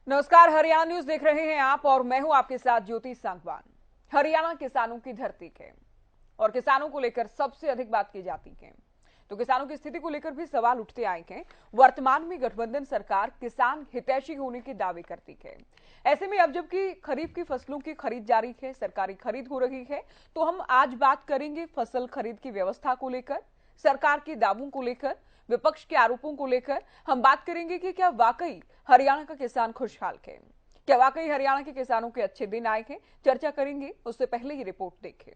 नमस्कार, हरियाणा न्यूज देख रहे हैं आप और मैं हूं आपके साथ ज्योति सांगवान। हरियाणा किसानों की धरती है और किसानों को लेकर सबसे अधिक बात की जाती है, तो किसानों की स्थिति को लेकर भी सवाल उठते आए हैं। वर्तमान में गठबंधन सरकार किसान हितैषी होने के दावे करती है। ऐसे में अब जबकि खरीफ की फसलों की खरीद जारी है, सरकारी खरीद हो रही है, तो हम आज बात करेंगे फसल खरीद की व्यवस्था को लेकर, सरकार के दावों को लेकर, विपक्ष के आरोपों को लेकर। हम बात करेंगे कि क्या वाकई हरियाणा का किसान खुशहाल है, क्या वाकई हरियाणा के किसानों के अच्छे दिन आए हैं। चर्चा करेंगे, उससे पहले ये रिपोर्ट देखें।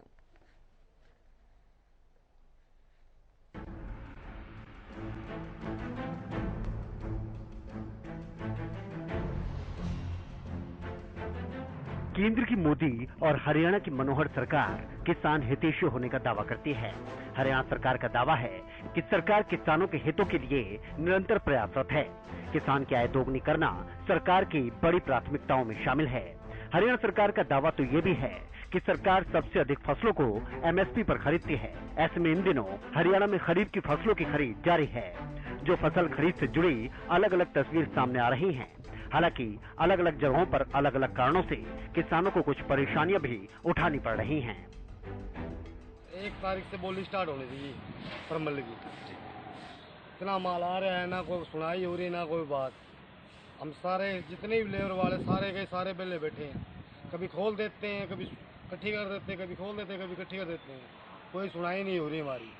केंद्र की मोदी और हरियाणा की मनोहर सरकार किसान हितैषी होने का दावा करती है। हरियाणा सरकार का दावा है कि सरकार किसानों के हितों के लिए निरंतर प्रयासरत है। किसान की आय दोगुनी करना सरकार की बड़ी प्राथमिकताओं में शामिल है। हरियाणा सरकार का दावा तो ये भी है कि सरकार सबसे अधिक फसलों को एमएसपी पर खरीदती है। ऐसे में इन दिनों हरियाणा में खरीफ की फसलों की खरीद जारी है। जो फसल खरीद से जुड़ी अलग अलग तस्वीर सामने आ रही हैं। हालांकि अलग अलग जगहों पर अलग अलग कारणों से किसानों को कुछ परेशानियां भी उठानी पड़ रही हैं। 1 तारीख से बोली स्टार्ट होनी थी परमल की। इतना माल आ रहा है, ना कोई सुनाई हो रही ना कोई बात। हम सारे जितने भी लेबर वाले सारे के सारे बेले बैठे हैं। कभी खोल देते हैं, कभी इकट्ठी कर देते हैं, कभी खोल देते हैं, कभी इकट्ठी कर देते हैं। कोई सुनाई नहीं हो रही हमारी।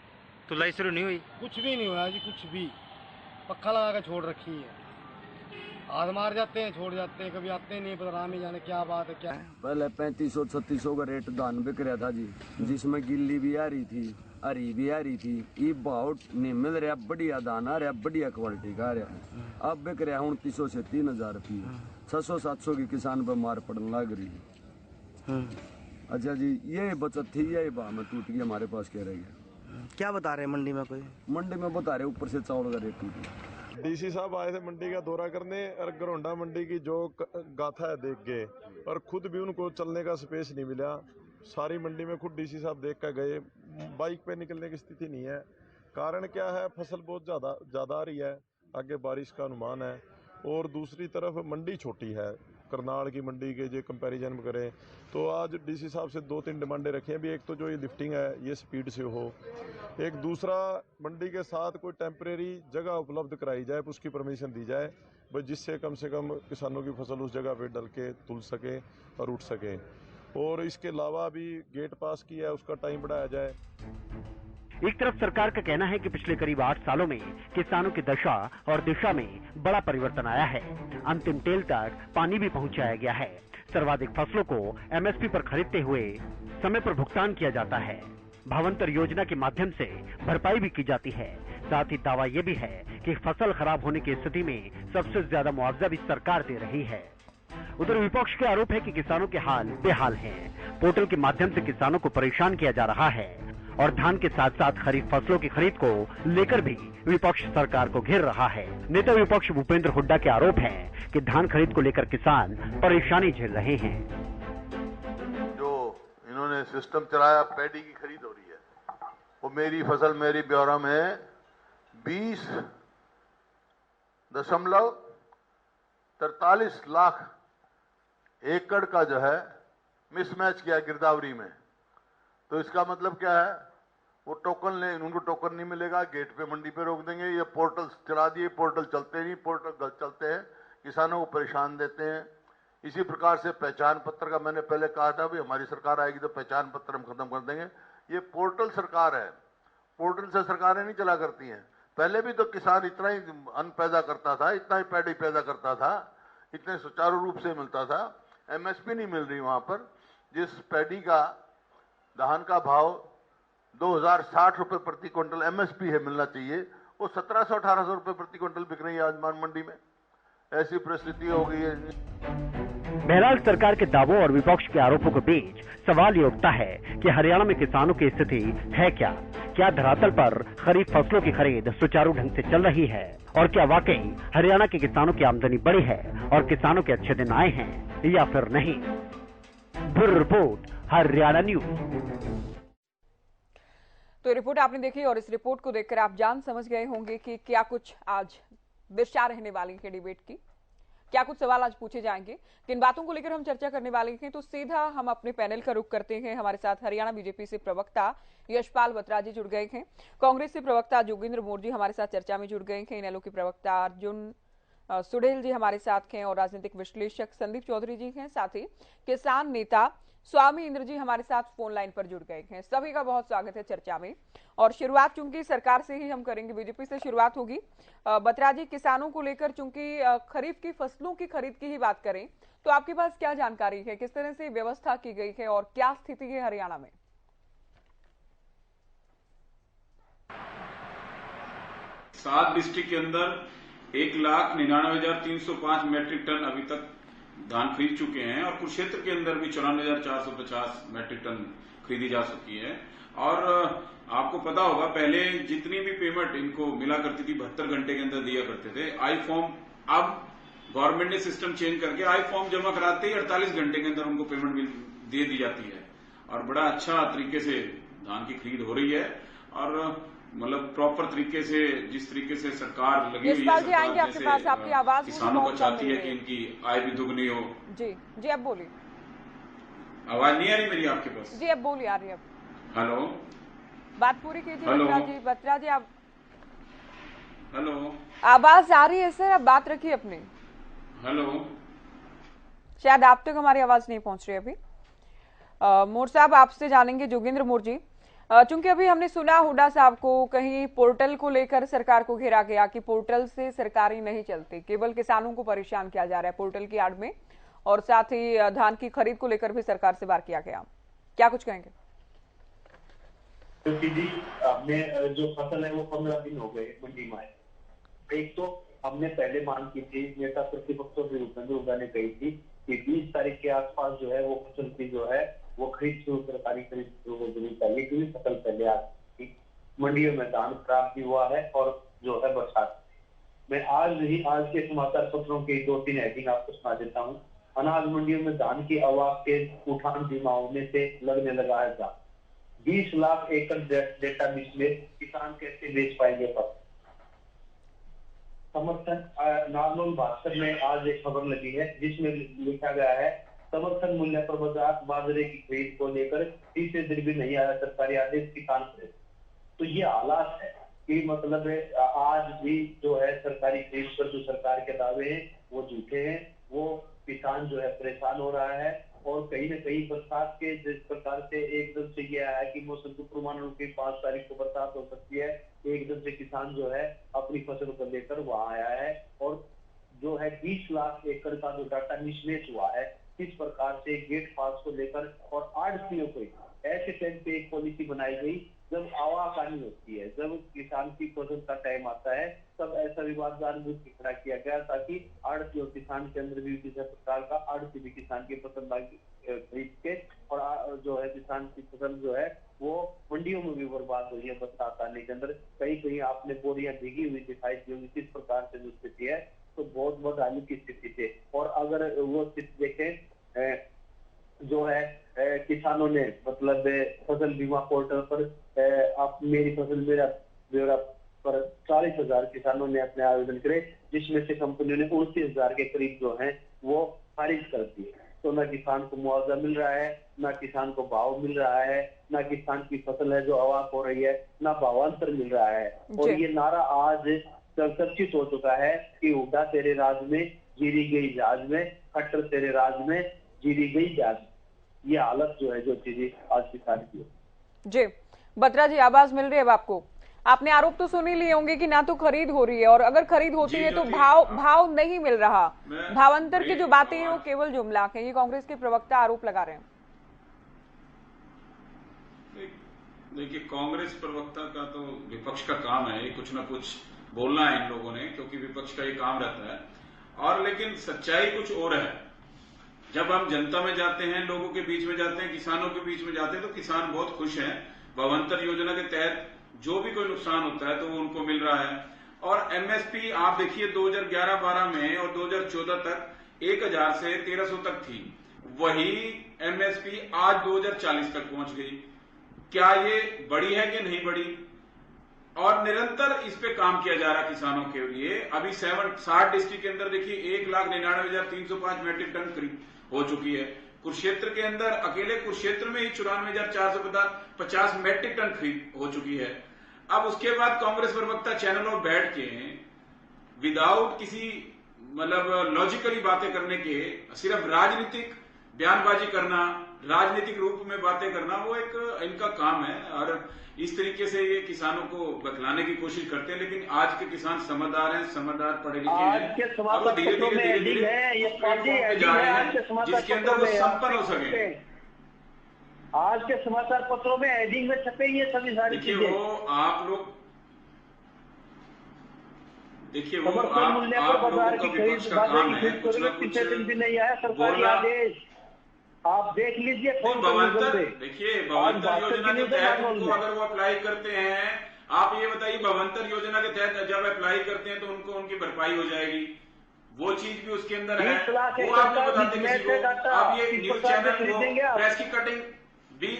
तो लाई शुरू नहीं हुई? कुछ भी नहीं हुआ जी, कुछ भी। पक्का लगा के छोड़ रखी है। हाथ मार जाते हैं, छोड़ जाते हैं, कभी आते नहीं, पता राम ही जाने क्या बात है क्या है। पहले 3500-3600 का रेट धान बिक रहा था जी, जिसमें गिल्ली भी आ रही थी, हरी भी आ रही थी। ये भाव नहीं मिल रहा, बढ़िया धान आ रहा, बढ़िया क्वालिटी का आ रहा। अब बिक रहा 2900 से 3000 रुपये। 600-700 की किसान पर मार पड़ने लग रही है। अच्छा जी, ये बचत थी, यही भाव में टूट गई हमारे पास। कह रही है क्या बता रहे हैं मंडी में? कोई मंडी में बता रहे ऊपर से चावल का रेट टूट गया। डीसी साहब आए थे मंडी का दौरा करने और गरोंडा मंडी की जो गाथा है देख गए, और खुद भी उनको चलने का स्पेस नहीं मिला। सारी मंडी में खुद डीसी साहब देख कर गए, बाइक पे निकलने की स्थिति नहीं है। कारण क्या है? फसल बहुत ज़्यादा आ रही है, आगे बारिश का अनुमान है, और दूसरी तरफ मंडी छोटी है। करनाल की मंडी के जो कंपैरिजन में करें तो आज डीसी साहब से 2-3 डिमांडें रखी हैं भी। एक तो जो ये लिफ्टिंग है ये स्पीड से हो, एक दूसरा मंडी के साथ कोई टेम्परेरी जगह उपलब्ध कराई जाए, उसकी परमिशन दी जाए भाई, जिससे कम से कम किसानों की फसल उस जगह पे डल के तुल सके और उठ सके। और इसके अलावा भी गेट पास किया है, उसका टाइम बढ़ाया जाए। एक तरफ सरकार का कहना है कि पिछले करीब 8 सालों में किसानों की दशा और दिशा में बड़ा परिवर्तन आया है। अंतिम टेल तक पानी भी पहुंचाया गया है। सर्वाधिक फसलों को एमएसपी पर खरीदते हुए समय पर भुगतान किया जाता है। भावांतर योजना के माध्यम से भरपाई भी की जाती है। साथ ही दावा यह भी है कि फसल खराब होने की स्थिति में सबसे ज्यादा मुआवजा भी सरकार दे रही है। उधर विपक्ष के आरोप है कि किसानों के हाल बेहाल हैं। पोर्टल के माध्यम से किसानों को परेशान किया जा रहा है और धान के साथ साथ खरीफ फसलों की खरीद को लेकर भी विपक्ष सरकार को घेर रहा है। नेता विपक्ष भूपेंद्र हुड्डा के आरोप हैं कि धान खरीद को लेकर किसान परेशानी झेल रहे हैं। जो इन्होंने सिस्टम चलाया, पैडी की खरीद हो रही है, वो मेरी फसल मेरी ब्यौरा में 20.43 लाख एकड़ का जो है मिसमैच किया गिरदावरी में। तो इसका मतलब क्या है? वो टोकन ले, उनको टोकन नहीं मिलेगा, गेट पे मंडी पे रोक देंगे। ये पोर्टल चला दिए, पोर्टल चलते नहीं, पोर्टल गलत चलते हैं, किसानों को परेशान देते हैं। इसी प्रकार से पहचान पत्र का मैंने पहले कहा था भी हमारी सरकार आएगी तो पहचान पत्र हम खत्म कर देंगे। ये पोर्टल सरकार है, पोर्टल से सरकारें नहीं चला करती हैं। पहले भी तो किसान इतना ही अन्न पैदा करता था, इतना ही पैडी पैदा करता था, इतने सुचारू रूप से मिलता था। एमएसपी नहीं मिल रही वहां पर। जिस पैडी का धान का भाव 2060 रुपए प्रति क्विंटल एमएसपी है मिलना चाहिए, वो 1700-1800 रुपए प्रति क्विंटल बिक रही है आज मान मंडी में। ऐसी परिस्थिति हो गई है। बहरहाल सरकार के दावों और विपक्ष के आरोपों के बीच सवाल ये उठता है कि हरियाणा में किसानों की स्थिति है क्या? क्या धरातल पर खरीफ फसलों की खरीद सुचारू ढंग से चल रही है? और क्या वाकई हरियाणा के किसानों की आमदनी बढ़ी है और किसानों के अच्छे दिन आए हैं या फिर नहीं? Bureau report, Haryana news. तो रिपोर्ट आपने देखी और इस रिपोर्ट को देखकर आप जान समझ गए होंगे कि क्या कुछ आज दिशा रहने वाली है डिबेट की। क्या कुछ सवाल आज पूछे जाएंगे, किन बातों को लेकर हम चर्चा करने वाले हैं, तो सीधा हम अपने पैनल का रुख करते हैं। हमारे साथ हरियाणा बीजेपी से प्रवक्ता यशपाल बत्रा जी जुड़ गए हैं, कांग्रेस से प्रवक्ता जोगेंद्र मोर जी हमारे साथ चर्चा में जुड़ गए हैं, इनेलो के प्रवक्ता अर्जुन सुडेल जी हमारे साथ हैं और राजनीतिक विश्लेषक संदीप चौधरी जी हैं, साथ ही किसान नेता स्वामी इंद्र जी हमारे साथ फोन लाइन पर जुड़ गए हैं। सभी का बहुत स्वागत है चर्चा में। और शुरुआत चूंकि सरकार से ही हम करेंगे, बीजेपी से शुरुआत होगी। बत्रा जी, किसानों को लेकर चूंकि खरीफ की फसलों की खरीद की ही बात करें तो आपके पास क्या जानकारी है, किस तरह से व्यवस्था की गई है और क्या स्थिति है हरियाणा में? 7 डिस्ट्रिक्ट के अंदर 1,99,305 मैट्रिक टन अभी तक धान खरीद चुके हैं और कुरुक्षेत्र के अंदर भी 94,450 मैट्रिक टन खरीदी जा चुकी है। और आपको पता होगा पहले जितनी भी पेमेंट इनको मिला करती थी 72 घंटे के अंदर दिया करते थे। आई फॉर्म, अब गवर्नमेंट ने सिस्टम चेंज करके आई फॉर्म जमा कराते ही 48 घंटे के अंदर उनको पेमेंट दे दी जाती है और बड़ा अच्छा तरीके से धान की खरीद हो रही है और मतलब प्रॉपर तरीके से, जिस तरीके से सरकार लगी हुई है, सरकार आपके पास, आपकी आवाज किसानों को चाहती है कि इनकी आय भी दुगनी हो। जी अब बोलिए। आवाज नहीं आ रही मेरी आपके पास? जी अब बोलिए, आ रही है। हेलो, बात पूरी कीजिए बत्रा जी। आप हेलो, आवाज आ रही है सर, आप बात रखिए अपनी। हेलो, शायद आप तक हमारी आवाज नहीं पहुंच रही अभी। मोर साहब, आपसे जानेंगे, जोगेंद्र मोर जी, चूंकि अभी हमने सुना हुडा साहब को कहीं पोर्टल को लेकर सरकार को घेरा गया कि पोर्टल से सरकारी नहीं चलती, केवल किसानों को परेशान किया जा रहा है पोर्टल की आड़ में, और साथ ही धान की खरीद को लेकर भी सरकार से वार किया गया। क्या कुछ कहेंगे? क्योंकि जी हमने जो फसल है वो 15 दिन हो गए मंडी में। एक तो हमने पहले मांग की थी, नेता प्रतिपक्षों के रूप में दुर्गा ने कही थी कि 20 तारीख के आसपास जो है वो फसल की जो है वो खरीद शुरू, सरकारी खरीद शुरू हो जानी चाहिए, क्योंकि फसल पहले आ चुकी। मंडियों में धान खराब भी हुआ है और जो है बरसात। मैं आज के समाचार पत्रों के 2-3 हेडिंग आपको सुना देता हूँ। अनाज मंडियों में धान की आवाज के उठान धीमा होने से लगने लगा है धान। 20 लाख एकड़ डेटा मिसमेच, किसान कैसे बेच पाएंगे फसल? समर्थन नार्मल भास्कर में आज एक खबर लगी है जिसमें लिखा गया है, समर्थन मूल्य पर बाजरे की खरीद को लेकर तीसरे दिन भी नहीं आया सरकारी आदेश, किसान खरीद। तो ये हालात है कि मतलब आज भी जो है सरकारी खरीद पर जो सरकार के दावे हैं वो झूठे हैं, वो किसान जो है परेशान हो रहा है। और कहीं न कहीं बरसात के जिस प्रकार से एकदम से ये आया कि मौसम के पूर्वानुमान की 5 तारीख को बरसात हो सकती है, एकदम से किसान जो है अपनी फसल को लेकर वहां आया है और जो है 20 लाख एकड़ का जो डाटा मिसमेच हुआ है, किस प्रकार से गेट पास को लेकर और आड़तियों को ऐसे टाइम पे एक पॉलिसी बनाई गई जब आवाकानी होती है, जब किसान की फसल का टाइम आता है, तब ऐसा विवाद जानबूझ के खड़ा किया गया ताकि आड़ती और किसान के अंदर भी किसी प्रकार का, आड़ती भी किसान की फसल खरीद के और जो है किसान की फसल जो है वो मंडियों में भी बर्बाद हुई है बरसात आने के अंदर। कहीं आपने बोरियां भीगी हुई दिखाई दी होगी, किस प्रकार से जो स्थिति है, तो बहुत बदहाली की स्थिति थी। और अगर वो स्थिति देखें जो है किसानों ने मतलब फसल बीमा पोर्टल पर आप मेरी फसल मेरा ब्यौरा पर 40,000 किसानों ने अपने आवेदन करे, जिसमें से कंपनियों ने 29,000 के करीब जो है वो खारिज कर दिए। तो न किसान को मुआवजा मिल रहा है, न किसान को भाव मिल रहा है, न किसान की फसल है जो अवाक हो रही है, न भावांतर मिल रहा है। और ये नारा आज चर्चित हो चुका है कि हुड्डा तेरे राज में जीरी गई जहाज में, खट्टर तेरे राज में जीरी गई जहाज। ये हालत जो है जो चीजें आज किसान की। जी बत्रा जी, आवाज मिल रही है अब आपको? आपने आरोप तो सुन ही लिए होंगे कि ना तो खरीद हो रही है और अगर खरीद होती है तो भाव नहीं मिल रहा, भावांतर की जो बातें हैं वो केवल जुमला है, ये कांग्रेस के प्रवक्ता आरोप लगा रहे हैं। देखिए, कांग्रेस प्रवक्ता का तो विपक्ष का काम है कुछ ना कुछ बोलना है इन लोगों ने, क्योंकि विपक्ष का ये काम रहता है। और लेकिन सच्चाई कुछ और है। जब हम जनता में जाते हैं, लोगों के बीच में जाते हैं, किसानों के बीच में जाते हैं, तो किसान बहुत खुश हैं। भावांतर योजना के तहत जो भी कोई नुकसान होता है तो वो उनको मिल रहा है। और एमएसपी आप देखिए 2011-12 में और 2014 तक 1,000 से 1,300 तक थी, वही एमएसपी आज 2040 तक पहुंच गई। क्या ये बड़ी है कि नहीं बड़ी? और निरंतर इस पे काम किया जा रहा है किसानों के लिए। अभी 60 डिस्ट्रिक्ट के अंदर देखिए 1,99,305 मेट्रिक टन खरीद हो चुकी है। कुरुक्षेत्र के अंदर अकेले कुरुक्षेत्र में ही 94,450 मेट्रिक टन खरीद हो चुकी है। अब उसके बाद कांग्रेस प्रवक्ता चैनलों पर बैठ के विदाउट किसी मतलब लॉजिकली बातें करने के सिर्फ राजनीतिक बयानबाजी करना, राजनीतिक रूप में बातें करना, वो एक इनका काम है और इस तरीके से ये किसानों को बतलाने की कोशिश करते हैं। लेकिन आज के किसान समझदार हैं, समझदार पढ़े लिखे हैं और वो धीरे धीरे जा रहे हैं जिसके अंदर वो संपन्न हो सके। आज के समाचार पत्रों में हेडिंग में छपे ये सभी सारी देखिए वो आप लोग वो आप लोगों का विपक्ष का काम है कुछ ना कुछ भी नहीं आया सरकारी आदेश, आप देख लीजिए। देखिए भवंतर योजना के तहत उनको अगर वो अप्लाई करते हैं, आप ये बताइए भवंतर योजना के तहत जब अप्लाई करते हैं तो उनको उनकी भरपाई हो जाएगी, वो चीज भी उसके अंदर है। वो आप नहीं बताते किसी को। आप ये न्यूज चैनल प्रेस की कटिंग भी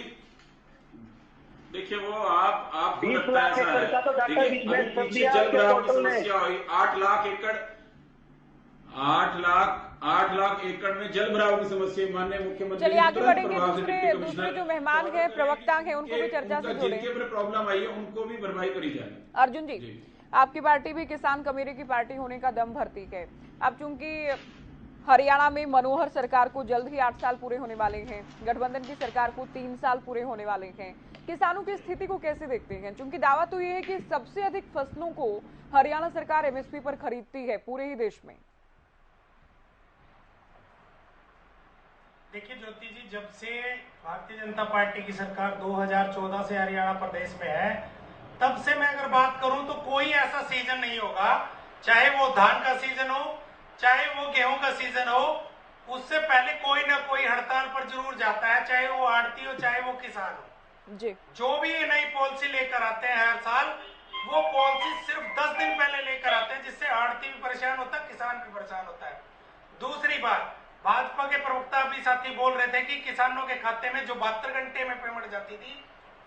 देखिए वो आपको लगता है ऐसा है। देखिए पीछे जल भराव की समस्या हुई 8 लाख एकड़ में जल भराव की समस्या माननीय मुख्यमंत्री। चलिए आगे बढ़ेंगे। दूसरे जो मेहमान हैं, प्रवक्ता हैं, उनको भी चर्चा से जोड़ें। जिनके ऊपर प्रॉब्लम आई है उनको भी भरपाई करी जाए। अर्जुन जी, आपकी पार्टी भी किसान कमेरे की पार्टी होने का दम भरती है। अब चूंकि हरियाणा में मनोहर सरकार को जल्द ही 8 साल पूरे होने वाले हैं, गठबंधन की सरकार को 3 साल पूरे होने वाले हैं, किसानों की स्थिति को कैसे देखते हैं? क्योंकि दावा तो ये है कि सबसे अधिक फसलों को हरियाणा सरकार एमएसपी पर खरीदती है पूरे ही देश में। देखिए ज्योति जी, जब से भारतीय जनता पार्टी की सरकार 2014 से हरियाणा प्रदेश में है, तब से मैं अगर बात करूं तो कोई ऐसा सीजन नहीं होगा, चाहे वो धान का सीजन हो, चाहे वो गेहूं का सीजन हो, उससे पहले कोई ना कोई हड़ताल पर जरूर जाता है, चाहे वो आड़ती हो चाहे वो किसान हो जी। जो भी ये नई पॉलिसी लेकर आते हैं हर साल, वो पॉलिसी सिर्फ 10 दिन पहले लेकर आते हैं, जिससे आड़ती भी परेशान होता है, किसान भी परेशान होता है। दूसरी बात, भाजपा के प्रवक्ता भी साथी बोल रहे थे कि किसानों के खाते में जो 72 घंटे में पेमेंट जाती थी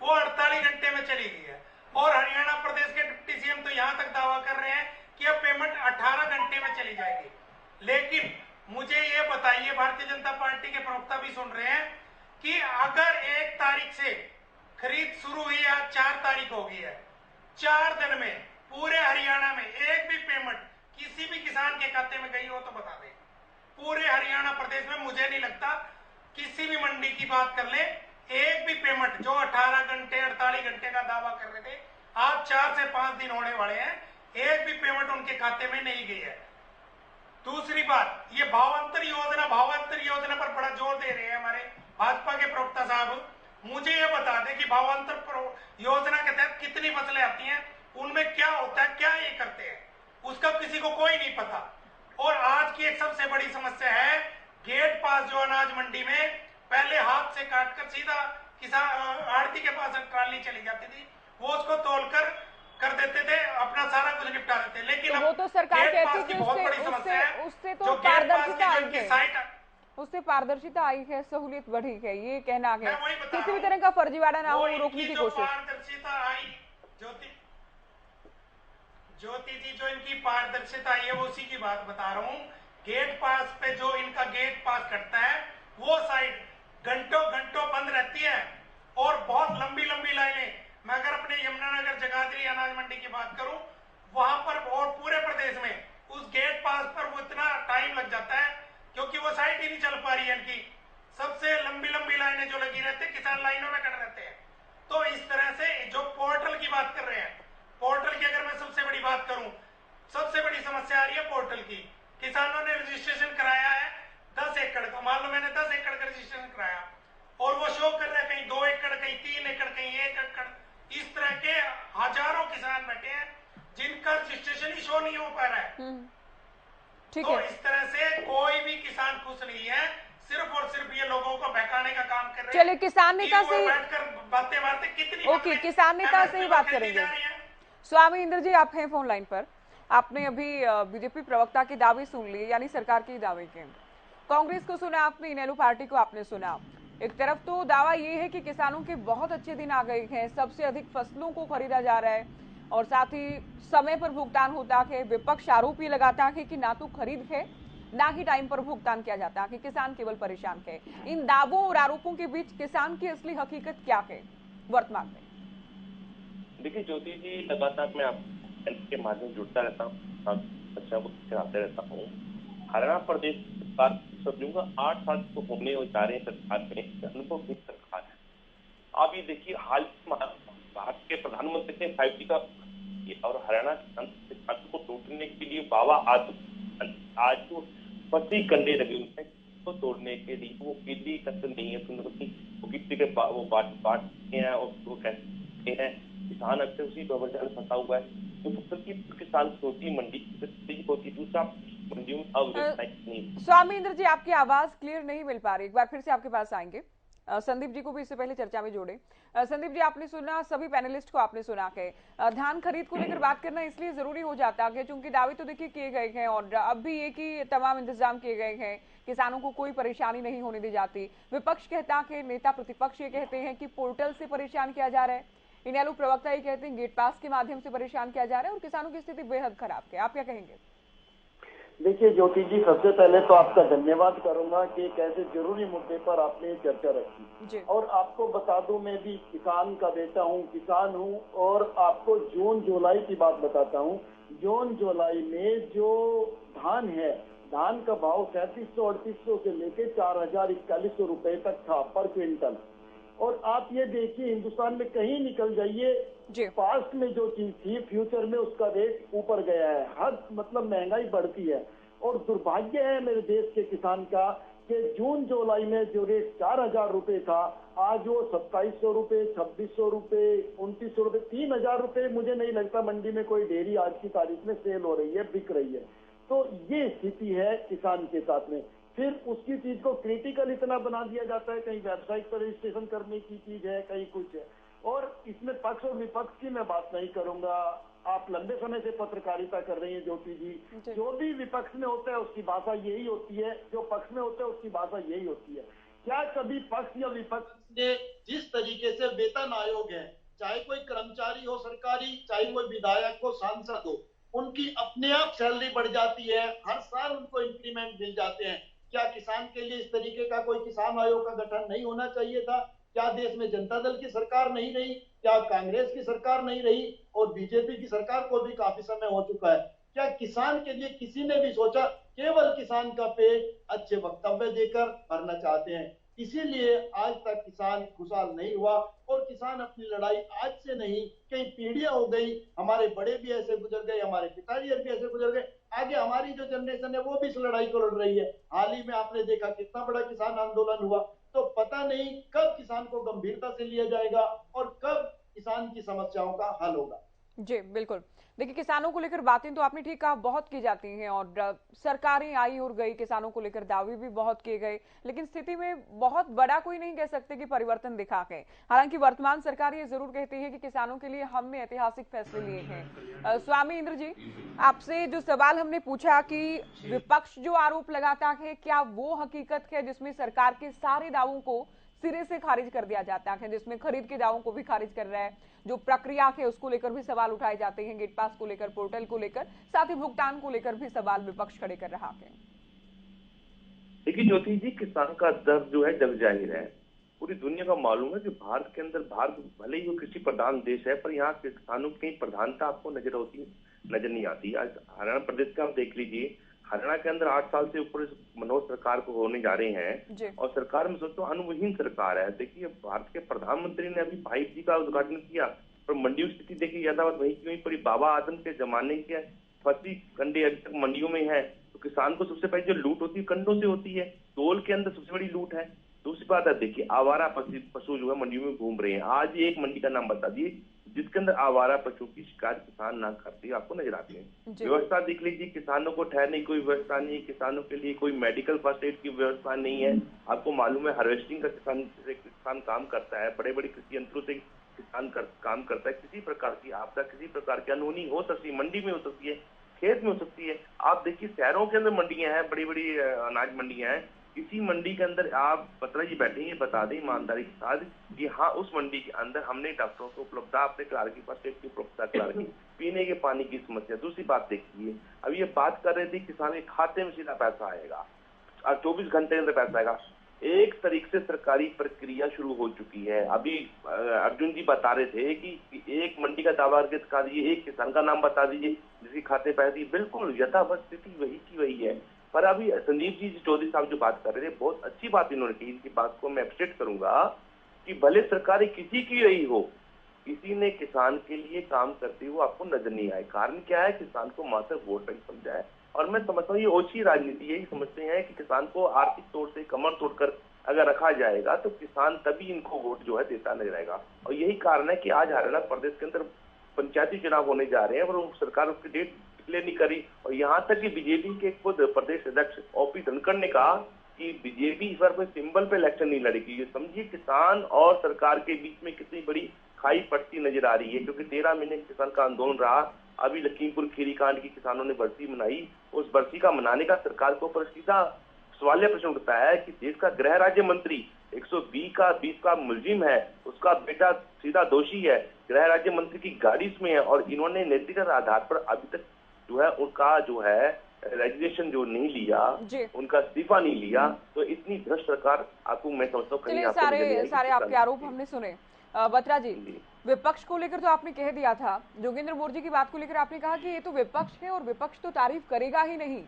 वो 48 घंटे में चली गई है। और हरियाणा प्रदेश के डिप्टी सीएम तो यहां तक दावा कर रहे हैं कि अब पेमेंट 18 घंटे में चली जाएगी। लेकिन मुझे ये बताइए, भारतीय जनता पार्टी के प्रवक्ता भी सुन रहे हैं कि अगर 1 तारीख से खरीद शुरू हुई, आज 4 तारीख हो गई है, 4 दिन में पूरे हरियाणा में एक भी पेमेंट किसी भी किसान के खाते में गई हो तो बता दें। पूरे हरियाणा प्रदेश में मुझे नहीं लगता, किसी भी मंडी की बात कर ले, एक भी पेमेंट जो 18 घंटे 48 घंटे का दावा कर रहे थे, आज 4 से 5 दिन होने वाले हैं, एक भी पेमेंट उनके खाते में नहीं गई है। दूसरी बात, ये भावांतर योजना पर बड़ा जोर दे रहे हैं हमारे भाजपा के प्रवक्ता साहब। मुझे ये बता दें कि भावांतर योजना के तहत कितनी फसलें आती हैं, उनमें क्या होता है, क्या ये करते हैं, उसका किसी को कोई नहीं पता। और आज की एक सबसे बड़ी समस्या है, गेट पास जो अनाज मंडी में पहले हाथ से काटकर सीधा किसान आड़ती के पास ट्राली चली जाती थी, वो उसको तोलकर कर देते थे, अपना सारा कुछ निपटा देते। लेकिन तो वो तो सरकार कहती है बहुत बड़ी समस्या है, उससे तो पारदर्शिता आई है, उससे पारदर्शिता आई है, सहूलियत बढ़ी है, ये कहना है। किसी भी तरह का फर्जीवाड़ा ना हो, रोकने की कोशिश। पारदर्शिता आई ज्योति जी, जो इनकी पारदर्शिता आई है वो उसी की बात बता रहा हूँ। गेट पास पे जो इनका गेट पास कटता है, वो साइड घंटों बंद रहती है और बहुत लंबी लाइनें। मैं अगर अपने यमुनानगर जगाधरी अनाज मंडी की बात करूं, वहां पर और पूरे प्रदेश में उस गेट पास पर वो इतना टाइम लग जाता है क्योंकि वो साइड ही नहीं चल पा रही है इनकी। सबसे लंबी लाइनें जो लगी रहती है, किसान लाइनों में खड़े रहते हैं। तो इस तरह से जो पोर्टल की बात कर रहे हैं, पोर्टल की अगर मैं सबसे बड़ी बात करूं, सबसे बड़ी समस्या आ रही है पोर्टल की। किसानों ने रजिस्ट्रेशन कराया है 10 एकड़ का, मान लो मैंने 10 एकड़ का रजिस्ट्रेशन कराया और वो शो कर रहा है कहीं 2 एकड़, कहीं 3 एकड़, कहीं 1 एकड़। इस तरह के हजारों किसान बैठे हैं जिनका रजिस्ट्रेशन ही शो नहीं हो पा रहा है। तो इस तरह से कोई भी किसान खुश नहीं है, सिर्फ और सिर्फ ये लोगों को बहकाने का काम कर रहे हैं। चलिए किसान नेता से बैठकर बातें कितनी ओके, किसान नेता से ही बात करेंगे। स्वामी इंद्र जी, आप हैं फोन लाइन पर। आपने अभी बीजेपी प्रवक्ता के दावे सुन लिए, यानी सरकार के दावे के। कांग्रेस को सुना आपने, इनेलो पार्टी को आपने सुना। एक तरफ तो दावा ये है कि किसानों के बहुत अच्छे दिन आ गए हैं, सबसे अधिक फसलों को खरीदा जा रहा है, और साथ ही समय पर भुगतान होता है। विपक्ष आरोप ये लगाता है कि ना तो खरीद है ना ही टाइम पर भुगतान किया जाता है, कि किसान केवल परेशान है। इन दावों और आरोपों के बीच किसान की असली हकीकत क्या है वर्तमान में? देखिए ज्योति जी, लगातार मैं आपके माध्यम जुड़ता रहता हूँ, बच्चों को सिखाते रहता हूँ। हरियाणा प्रदेश सरकार समझूंगा 8 साल को होने जा रहे सरकार में अनुभव की सरकार है। आप ये देखिए, हाल भारत के प्रधानमंत्री ने 5G का और हरियाणा को तोड़ने के लिए बाबा आज तो 25 कंडे लगे उनसे तो तोड़ने के लिए। वो किसी कसर नहीं है, वो किसी के वो बांटते हैं और वो कहते हैं किसान अक्सर उसी भ्रष्टाचार में फंसा हुआ है। तो फसल की किसान सोची मंडी होती, दूसरा मंडियों में अव्यवस्था नहीं। स्वामी इंद्र जी, आपकी आवाज क्लियर नहीं मिल पा रही, एक बार फिर से आपके पास आएंगे। संदीप जी को भी इससे पहले चर्चा में जोड़े। संदीप जी, आपने सुना, सभी पैनलिस्ट को आपने सुना के धान खरीद को लेकर बात करना इसलिए जरूरी हो जाता है क्योंकि दावे तो देखिए किए गए हैं और अब भी एक ही तमाम इंतजाम किए गए हैं, किसानों को कोई परेशानी नहीं होने दी जाती। विपक्ष कहता है, नेता प्रतिपक्ष ये कहते हैं कि पोर्टल से परेशान किया जा रहा है, इनेलो प्रवक्ता ये कहते हैं गेट पास के माध्यम से परेशान किया जा रहा है और किसानों की स्थिति बेहद खराब है। आप क्या कहेंगे? देखिए ज्योति जी, सबसे पहले तो आपका धन्यवाद करूंगा कि एक ऐसे जरूरी मुद्दे पर आपने चर्चा रखी। और आपको बता दूं, मैं भी किसान का बेटा हूं, किसान हूं, और आपको जून जुलाई की बात बताता हूं। जून जुलाई में जो धान है, धान का भाव 3700-3800 से लेके 4000-4100 रुपए तक था पर क्विंटल। और आप ये देखिए, हिंदुस्तान में कहीं निकल जाइए, पास्ट में जो चीज थी फ्यूचर में उसका रेट ऊपर गया है। हर मतलब महंगाई बढ़ती है और दुर्भाग्य है मेरे देश के किसान का कि जून जुलाई में जो रेट 4000 रुपए था, आज वो 2700 रुपए, 2600 रुपए, 2900 रुपए, 3000 रुपए। मुझे नहीं लगता मंडी में कोई डेयरी आज की तारीख में सेल हो रही है, बिक रही है। तो ये स्थिति है किसान के साथ में। फिर उसकी चीज को क्रिटिकल इतना बना दिया जाता है, कहीं वेबसाइट पर रजिस्ट्रेशन करने की चीज है, कहीं कुछ है। और इसमें पक्ष और विपक्ष की मैं बात नहीं करूंगा। आप लंबे समय से पत्रकारिता कर रही हैं ज्योति जी, जो भी विपक्ष में होता है उसकी भाषा यही होती है, जो पक्ष में होता है उसकी भाषा यही होती है। क्या कभी पक्ष या विपक्ष ने जिस तरीके से वेतन आयोग है, चाहे कोई कर्मचारी हो सरकारी, चाहे कोई विधायक हो, सांसद हो, उनकी अपने आप सैलरी बढ़ जाती है, हर साल उनको इंक्रीमेंट मिल जाते हैं। क्या किसान के लिए इस तरीके का कोई किसान आयोग का गठन नहीं होना चाहिए था? क्या देश में जनता दल की सरकार नहीं रही? क्या कांग्रेस की सरकार नहीं रही? और बीजेपी की सरकार को भी काफी समय हो चुका है। क्या किसान के लिए किसी ने भी सोचा? केवल किसान का पेट अच्छे वक्तव्य देकर भरना चाहते हैं। इसीलिए आज तक किसान खुशहाल नहीं हुआ और किसान अपनी लड़ाई आज से नहीं, कई पीढ़ियां हो गई। हमारे बड़े भी ऐसे गुजर गए, हमारे पिताजी भी ऐसे गुजर गए, आगे हमारी जो जनरेशन है वो भी इस लड़ाई को लड़ रही है। हाल ही में आपने देखा कितना बड़ा किसान आंदोलन हुआ। तो पता नहीं कब किसान को गंभीरता से लिया जाएगा और कब किसान की समस्याओं का हल होगा। जी बिल्कुल, देखिए किसानों को लेकर बातें तो आपने ठीक कहा बहुत की जाती हैं और सरकारें आई और गई, किसानों को लेकर दावे भी बहुत किए गए, लेकिन स्थिति में बहुत बड़ा कोई नहीं कह सकते कि परिवर्तन दिखा के। हालांकि वर्तमान सरकार ये जरूर कहती है कि किसानों के लिए हमने ऐतिहासिक फैसले लिए हैं। स्वामी इंद्र जी, आपसे जो सवाल हमने पूछा कि विपक्ष जो आरोप लगाता है, क्या वो हकीकत है जिसमें सरकार के सारे दावों को सिरे से खारिज कर दिया जाता है, जिसमें खरीद के दावों को भी खारिज कर रहा है, जो प्रक्रिया है उसको लेकर भी सवाल उठाए जाते हैं, गेट पास को लेकर, पोर्टल को लेकर, साथ ही भुगतान को लेकर भी सवाल विपक्ष खड़े कर रहा है? देखिए ज्योति जी, किसान का दर्द जो है जग जाहिर है। पूरी दुनिया का मालूम है कि भारत के अंदर, भारत भले ही वो कृषि प्रधान देश है, पर यहाँ के किसानों की प्रधानता आपको नजर नहीं आती। आज हरियाणा प्रदेश का आप देख लीजिए, हरियाणा के अंदर 8 साल से ऊपर मनोज सरकार को होने जा रहे हैं और सरकार में सोचो अनुविहीन सरकार है। देखिए भारत के प्रधानमंत्री ने अभी 5G का उद्घाटन किया, पर मंडियों की स्थिति देखिए यथावत वही की वही पड़ी। बाबा आदम के जमाने के 25 कंडे अभी तक मंडियों में है। तो किसान को सबसे पहले जो लूट होती है कंडों से होती है, तोल के अंदर सबसे बड़ी लूट है। दूसरी बात है, देखिए आवारा पशु जो है मंडियों में घूम रहे हैं। आज एक मंडी का नाम बता दिए जिसके अंदर आवारा पशु की शिकायत किसान ना करते आपको नजर आती है। व्यवस्था देख लीजिए, किसानों को ठहरने की कोई व्यवस्था नहीं है, किसानों के लिए कोई मेडिकल फर्स्ट एड की व्यवस्था नहीं है। आपको मालूम है हार्वेस्टिंग का किसान काम करता है, बड़े बड़े कृषि यंत्रों से किसान काम करता है। किसी प्रकार की आपदा, किसी प्रकार की अनहोनी हो सकती है, मंडी में हो सकती है, खेत में हो सकती है। आप देखिए शहरों के अंदर मंडियां हैं, बड़ी बड़ी अनाज मंडियां हैं, इसी मंडी के अंदर आप बत्रा जी बैठे हैं, बता दें ईमानदारी के साथ कि हाँ उस मंडी के अंदर हमने डॉक्टरों को उपलब्धता अपने क्लार्क के पास की उपलब्धता करा दी, पीने के पानी की समस्या। दूसरी बात देखिए, अब ये बात कर रहे थे किसान के खाते में सीधा पैसा आएगा, 24 घंटे के अंदर पैसा आएगा। एक तरीके से सरकारी प्रक्रिया शुरू हो चुकी है। अभी अर्जुन जी बता रहे थे कि एक मंडी का दावा करके दिखा दीजिए, एक किसान का नाम बता दीजिए जिसके खाते में पैसा दिए, बिल्कुल यथावत स्थिति वही की वही है। पर अभी संदीप जी चौधरी साहब जो बात कर रहे थे, बहुत अच्छी बात इन्होंने की, इनकी बात को मैं अप्रिशिएट करूंगा कि भले सरकारी किसी की रही हो, किसी ने किसान के लिए काम करते हुए आपको नजर नहीं आए। कारण क्या है, किसान को मात्र वोट बैंक समझा है। और मैं समझता हूँ ये ओछी राजनीति है। समझते हैं कि किसान को आर्थिक तौर से कमर तोड़कर अगर रखा जाएगा तो किसान तभी इनको वोट जो है देता नजर आएगा। और यही कारण है कि आज हरियाणा प्रदेश के अंदर पंचायती चुनाव होने जा रहे हैं और सरकार उसकी डेट डिक्लेयर नहीं करी। और यहाँ तक कि बीजेपी के खुद प्रदेश अध्यक्ष ओपी धनखड़ ने कहा कि बीजेपी इस बार कोई सिंबल पे इलेक्शन नहीं लड़ेगी। समझिए किसान और सरकार के बीच में कितनी बड़ी खाई पड़ती नजर आ रही है, क्योंकि 13 महीने किसान का आंदोलन रहा। अभी लखीमपुर खीरी कांड की किसानों ने बरसी मनाई, उस बरसी का मनाने का सरकार को ऊपर सीधा सवालिया प्रश्न उठता है कि देश का गृह राज्य मंत्री 120 का मुलजिम है, उसका बेटा सीधा दोषी है, गृह राज्य मंत्री की गाड़ी इसमें है और इन्होंने नैतिक आधार पर अभी तक जो है उनका जो है रेजिग्नेशन जो नहीं लिया, उनका इस्तीफा नहीं लिया। तो इतनी भ्रष्ट सरकार आपको मैं समझता हूँ सारे आपके आरोप हमने सुने। बत्रा जी, विपक्ष को लेकर तो आपने कह दिया था, जोगेंद्र मोर्जी की बात को लेकर आपने कहा कि ये तो विपक्ष है और विपक्ष तो तारीफ करेगा ही नहीं,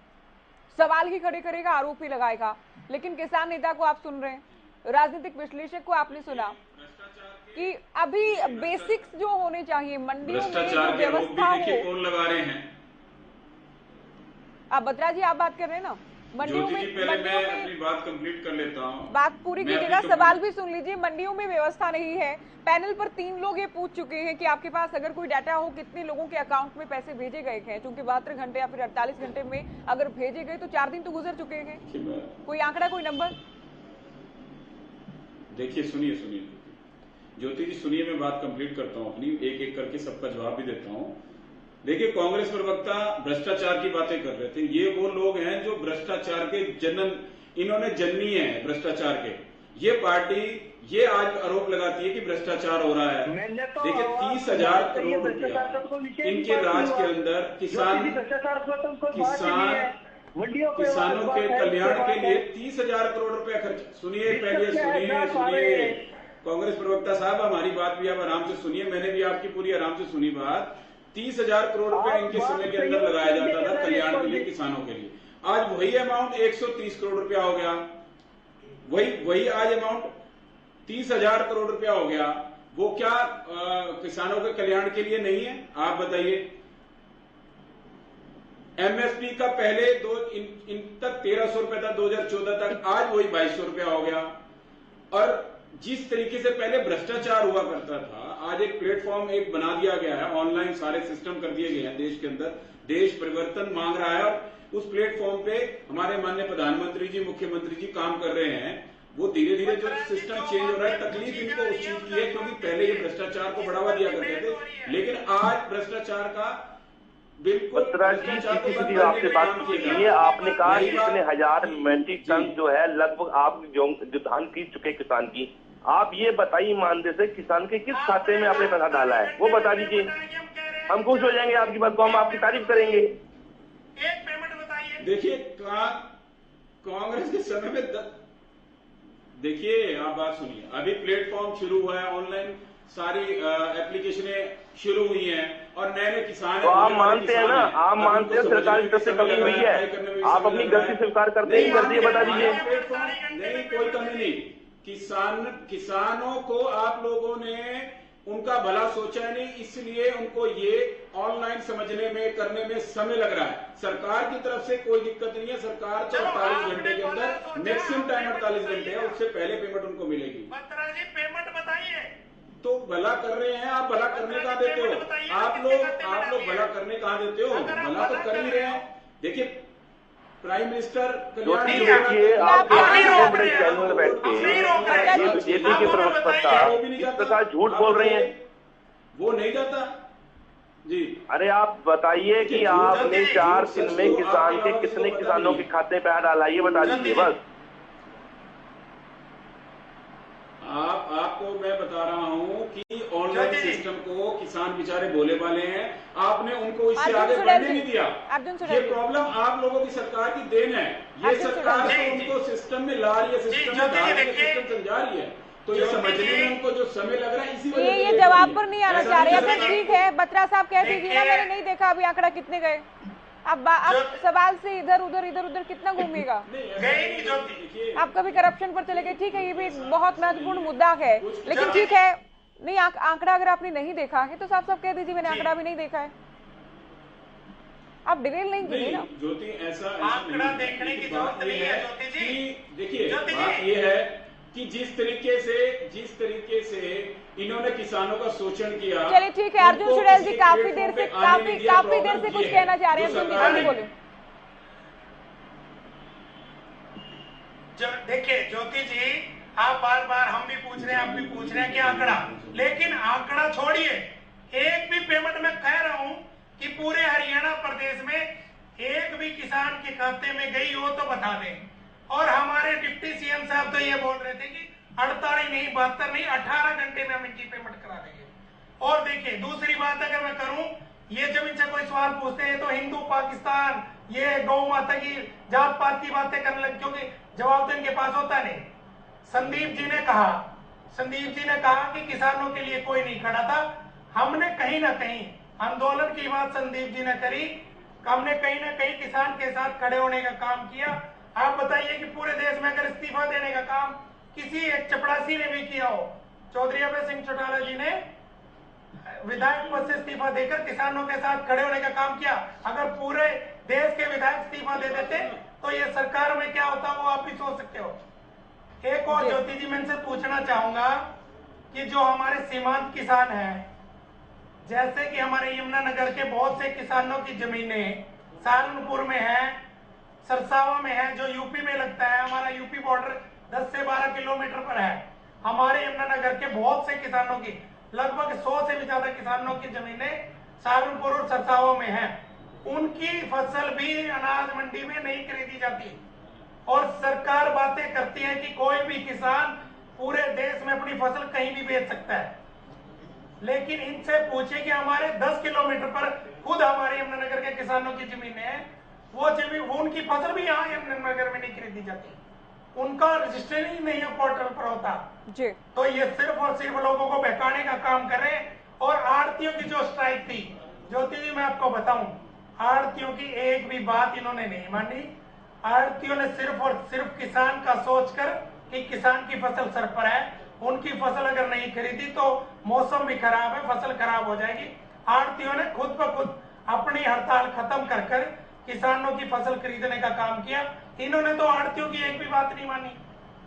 सवाल ही खड़े करेगा, आरोप ही लगाएगा। लेकिन किसान नेता को आप सुन रहे हैं, राजनीतिक विश्लेषक को आपने सुना कि अभी बेसिक्स जो होने चाहिए मंडियों में जो व्यवस्था हो, लगा रहे हैं। आप बत्रा जी आप बात कर रहे हैं ना, मंडियों में पहले मैं अपनी बात कंप्लीट कर लेता हूँ, बात पूरी कीजिएगा, सवाल भी सुन लीजिए। मंडियों में व्यवस्था नहीं है। पैनल पर 3 लोग ये पूछ चुके हैं कि आपके पास अगर कोई डाटा हो कितने लोगों के अकाउंट में पैसे भेजे गए हैं, क्योंकि 72 घंटे या फिर 48 घंटे में अगर भेजे गए तो 4 दिन तो गुजर चुके हैं। कोई आंकड़ा, कोई नंबर? देखिए सुनिए ज्योति जी, सुनिए, मैं बात कंप्लीट करता हूँ अपनी, एक एक करके सबका जवाब भी देता हूँ। देखिए, कांग्रेस प्रवक्ता भ्रष्टाचार की बातें कर रहे थे। ये वो लोग हैं जो भ्रष्टाचार के इन्होंने जननी है भ्रष्टाचार के। ये पार्टी ये आज आरोप लगाती है कि भ्रष्टाचार हो रहा है। देखिए, 30,000 करोड़ रुपया इनके राज के अंदर किसानों के कल्याण के लिए 30,000 करोड़ रुपया खर्च। सुनिए पहले, सुनिए कांग्रेस प्रवक्ता साहब, हमारी बात भी आप आराम से सुनिए, मैंने भी आपकी पूरी आराम से सुनी बात। 30,000 करोड़ रुपए इनके समय के अंदर लगाया जाता था कल्याण के लिए, किसानों के लिए। आज वही अमाउंट 130 करोड़ रुपया हो गया। वही आज अमाउंट 30,000 करोड़ रुपया हो गया। वो क्या किसानों के कल्याण के लिए नहीं है? आप बताइए। एमएसपी का पहले इन तक 1,300 रुपया था 2014 तक, आज वही 2,200 रुपया हो गया। और जिस तरीके से पहले भ्रष्टाचार हुआ करता था, आज एक प्लेटफॉर्म एक बना दिया गया है, ऑनलाइन सारे सिस्टम कर दिए गए हैं देश के अंदर। देश परिवर्तन मांग रहा है और उस प्लेटफॉर्म पे हमारे माननीय प्रधानमंत्री जी, मुख्यमंत्री जी काम कर रहे हैं। वो धीरे धीरे जो सिस्टम चेंज हो रहा है, तकलीफ इनको उस चीज की है क्योंकि पहले ये भ्रष्टाचार को बढ़ावा दिया करते थे, लेकिन आज भ्रष्टाचार का बिल्कुल आपसे बात की है। आपने कहा इतने 1000 मेट्रिक टन जो है लगभग आप जो धान खरीद चुके किसान की, आप ये बताइए ईमानदारी से किसान के किस खाते में आपने पैसा डाला है, वो बता दीजिए। हम खुश हो जाएंगे आपकी बात को, हम आपकी तारीफ करेंगे। एक पेमेंट बताइए। देखिए, कांग्रेस के समय में देखिए, आप बात सुनिए, अभी प्लेटफॉर्म शुरू हुआ है, ऑनलाइन सारी एप्लीकेशनें शुरू हुई हैं और नए किसान। तो आप मानते हैं ना, आप मानते हैं सरकार की तरफ से कमी हुई है, आप अपनी गलती स्वीकार करते ही कर दिए, बता दीजिए। नहीं, कोई कमी नहीं। किसानों को आप लोगों ने उनका भला सोचा नहीं, इसलिए उनको ये ऑनलाइन समझने में करने में समय लग रहा है। सरकार की तरफ से कोई दिक्कत नहीं है। सरकार 48 घंटे के अंदर, मैक्सिमम टाइम 48 घंटे है, उससे पहले पेमेंट उनको मिलेगी। पेमेंट बताइए। तो भला कर रहे हैं आप, भला करने कहाँ देते हो आप लोग भला करने कहाँ देते हो? भला तो कर ही रहे हैं। देखिए, प्राइम मिनिस्टर देखिए, आप बड़े चैनल बैठ के बीजेपी के प्रवक्ता इस प्रकार झूठ बोल रहे हैं, वो नहीं जाता जी। अरे आप बताइए कि आपने 4 दिन में किसान के कितने किसानों के खाते पे डाला, ये बता दीजिए बस। आपको मैं बता रहा हूँ कि ऑनलाइन सिस्टम को किसान बेचारे बोले वाले हैं, आपने उनको इससे आगे बढ़ने नहीं दिया। ये प्रॉब्लम आप लोगों की सरकार की देन है। ये सरकार तो उनको सिस्टम में ला रही है, सिस्टम में डाल रही है, सिस्टम समझा रही है, तो ये समझने में उनको जो समय लग रहा है इसी वजह से ये जवाब पर नहीं आना चाह रहे। ठीक है, बत्रा साहब कह दीजिए ना, मैंने नहीं देखा अभी आंकड़ा कितने गए। अब सवाल से इधर उधर कितना घूमेगा। आप कभी करप्शन पर चले गए, ठीक है, ये भी एक बहुत महत्वपूर्ण मुद्दा है, लेकिन ठीक है, नहीं आंकड़ा अगर आपने नहीं देखा है तो साफ साफ कह दीजिए मैंने आंकड़ा भी नहीं देखा है। आप डिटेल नहीं कीजिए ना। ज्योति, ऐसा आंकड़ा देखने की जरूरत नहीं है ज्योति जी। देखिए, बात ये है कि जिस तरीके से इन्होंने किसानों का शोषण किया। चलिए ठीक है, अर्जुन चुड़ैल जी काफी देर से कुछ कहना चाह रहे हैं, बोले। देखिए ज्योति जी, आप बार बार हम भी पूछ रहे हैं, आप भी पूछ रहे हैं कि आंकड़ा, लेकिन आंकड़ा छोड़िए, एक भी पेमेंट मैं कह रहा हूं कि पूरे हरियाणा प्रदेश में एक भी किसान के खाते में गई हो तो बता दें। और हमारे डिप्टी सीएम साहब तो ये बोल रहे थे कि 48 नहीं 72 नहीं 18 घंटे में हम इनकी पेमेंट करा देंगे। और देखिए दूसरी बात अगर मैं करूं, ये जब इनसे कोई सवाल पूछते हैं तो हिंदू पाकिस्तान, ये गौ माता की जात पात की बातें करने लगे, क्योंकि जवाब तो इनके पास होता नहीं। संदीप जी ने कहा कि किसानों के लिए कोई नहीं खड़ा था। हमने कहीं ना कहीं आंदोलन की बात संदीप जी ने करी, हमने कहीं ना कहीं किसान के साथ खड़े होने का काम किया। आप बताइए कि पूरे देश में अगर इस्तीफा देने का काम किसी एक चपरासी ने भी किया हो, चौधरी अभय सिंह चौटाला जी ने विधायक पद से इस्तीफा देकर किसानों के साथ खड़े होने का काम किया। अगर पूरे देश के विधायक इस्तीफा दे देते तो ये सरकार में क्या होता वो आप भी सोच सकते हो। एक और ज्योति जी मैं इनसे पूछना चाहूंगा कि जो हमारे सीमांत किसान हैं, जैसे कि हमारे यमुनानगर के बहुत से किसानों की जमीनें सहारनपुर में है, सरसावा में है, जो यूपी में लगता है, हमारा यूपी बॉर्डर 10 से 12 किलोमीटर पर है। हमारे यमुनानगर के बहुत से किसानों की लगभग 100 से भी ज्यादा किसानों की जमीनें सहारनपुर और सरसावा में है। उनकी फसल भी अनाज मंडी में नहीं खरीदी जाती और सरकार बातें करती है कि कोई भी किसान पूरे देश में अपनी फसल कहीं भी बेच सकता है। लेकिन इनसे पूछे कि हमारे 10 किलोमीटर पर खुद हमारे यमुनानगर के किसानों की जमीनें हैं, वो उनकी फसल भी यहाँ यमुनानगर में नहीं खरीदी जाती, उनका रजिस्ट्रेशन ही नहीं है पोर्टल पर होता जी। तो ये सिर्फ और सिर्फ लोगों को बहकाने का काम कर रहे हैं। और आड़तियों की जो स्ट्राइक थी ज्योति जी, मैं आपको बताऊं, आड़तियों की एक भी बात इन्होंने नहीं मानी। आड़तियों ने सिर्फ और सिर्फ किसान का सोचकर कि किसान की फसल सर पर है, उनकी फसल अगर नहीं खरीदी तो मौसम भी खराब है, फसल खराब हो जाएगी। आड़तियों ने खुद ब खुद अपनी हड़ताल खत्म कर कर किसानों की फसल खरीदने का काम किया। इन्होंने तो आड़तियों की एक भी बात नहीं मानी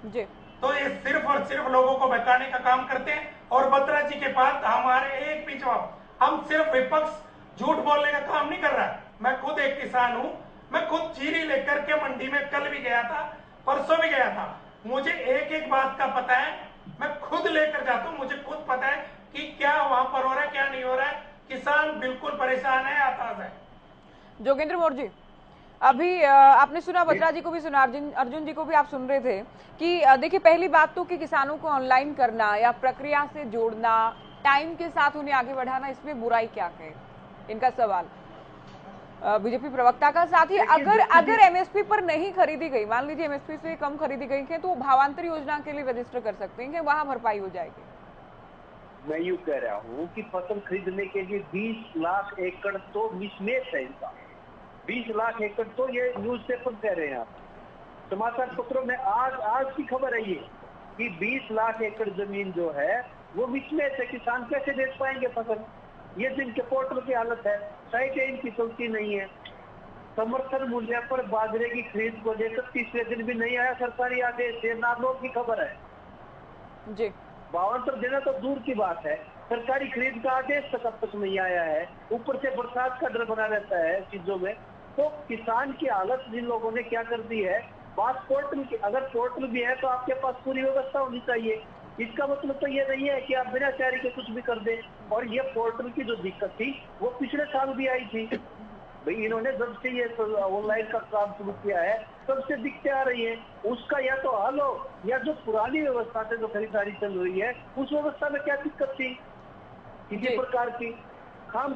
जी। तो ये सिर्फ और सिर्फ लोगों को बहकाने का काम करते हैं। और बत्रा जी के पास हमारे एक भी जवाब, हम सिर्फ विपक्ष झूठ बोलने का काम नहीं कर रहा है। मैं खुद एक किसान हूँ, मैं खुद चीरी लेकर के मंडी में कल भी गया था, परसों भी गया था, मुझे एक एक बात का पता है, मैं खुद लेकर जाता हूँ, मुझे खुद पता है कि क्या वहां पर हो रहा है क्या नहीं हो रहा है। किसान बिल्कुल परेशान है, हताश है। जोगेंद्र मौर्य जी, अभी आपने सुना, बत्रा जी को भी सुना, अर्जुन जी को भी आप सुन रहे थे कि देखिए पहली बात तो कि किसानों को ऑनलाइन करना या प्रक्रिया से जोड़ना, टाइम के साथ उन्हें आगे बढ़ाना, इसमें बुराई क्या है, इनका सवाल बीजेपी प्रवक्ता का। साथ ही अगर एमएसपी पर नहीं खरीदी गई, मान लीजिए एमएसपी से कम खरीदी गई है, तो भावांतर योजना के लिए रजिस्टर कर सकते हैं, वहां भरपाई हो जाएगी। मैं यूं कह रहा हूं कि फसल खरीदने के लिए 20 लाख एकड़ तो मिसमेच है इनका। 20 लाख एकड़ तो ये न्यूज़पेपर कह रहे हैं, आप समाचार पत्रों में आज की खबर है ये कि 20 लाख एकड़ जमीन जो है वो मिसमेच है। किसान कैसे बेच पाएंगे फसल? ये जिनके पोर्टल की हालत है, साइटें इनकी चलती नहीं है। समर्थन मूल्य पर बाजरे की खरीद को लेकर 30वें दिन भी नहीं आया सरकारी आदेश, ये नागलोक की खबर है जी। भावांतर देना तो दूर की बात है, सरकारी खरीद का आदेश तक अब तक नहीं आया है। ऊपर से बरसात का डर बना रहता है चीजों में। तो किसान की हालत जिन लोगों ने क्या कर दी है, बात पोर्टल की, अगर पोर्टल भी है तो आपके पास पूरी व्यवस्था होनी चाहिए। इसका मतलब तो ये नहीं है कि आप बिना तैयारी के कुछ भी कर दें। और ये पोर्टल की जो दिक्कत थी वो पिछले साल भी आई थी, भाई इन्होंने जब से ये ऑनलाइन का काम शुरू किया है तब से दिक्कतें आ रही है। उसका या तो हल हो, या जो पुरानी व्यवस्था से जो खरीदारी चल रही है उस व्यवस्था में क्या दिक्कत थी किसी प्रकार की। हम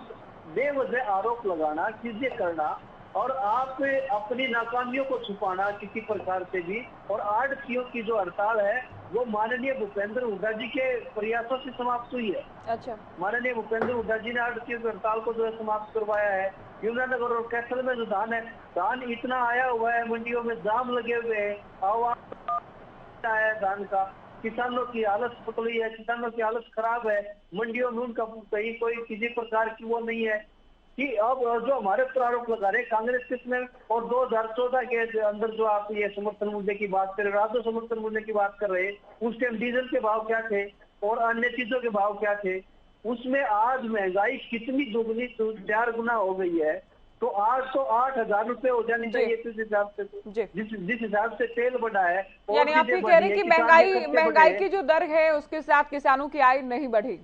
बेवजह आरोप लगाना, चीजें करना और आप अपनी नाकामियों को छुपाना किसी प्रकार से भी। और आड़तियों की जो हड़ताल है वो माननीय भूपेंद्र हुड्डा जी के प्रयासों से समाप्त हुई है। अच्छा, माननीय भूपेंद्र हुड्डा जी ने आड़तियों की हड़ताल को जो है समाप्त करवाया है। यमुनानगर और कैथल में जो धान है, धान इतना आया हुआ है, मंडियों में जाम लगे हुए हैं, आवाज है धान का। किसानों की हालत पतली है, किसानों की हालत खराब है। मंडियों में उनका कहीं कोई किसी प्रकार की वो नहीं है कि अब जो हमारे पर आरोप लगा रहे कांग्रेस किसमें। और 2014 के अंदर जो आप ये समर्थन मूल्य की बात कर रहे, राजस्व समर्थन मूल्य की बात कर रहे, उस टाइम डीजल के भाव क्या थे और अन्य चीजों के भाव क्या थे। उसमें आज महंगाई कितनी दुगनी 4 गुना हो गई है। तो आज तो 8,000 रुपए हो जानी चाहिए जिस हिसाब से, जिस हिसाब से तेल बढ़ा है। यानी आप ये कह रहे हैं कि महंगाई की जो दर है उसके साथ किसानों की आय नहीं बढ़ी,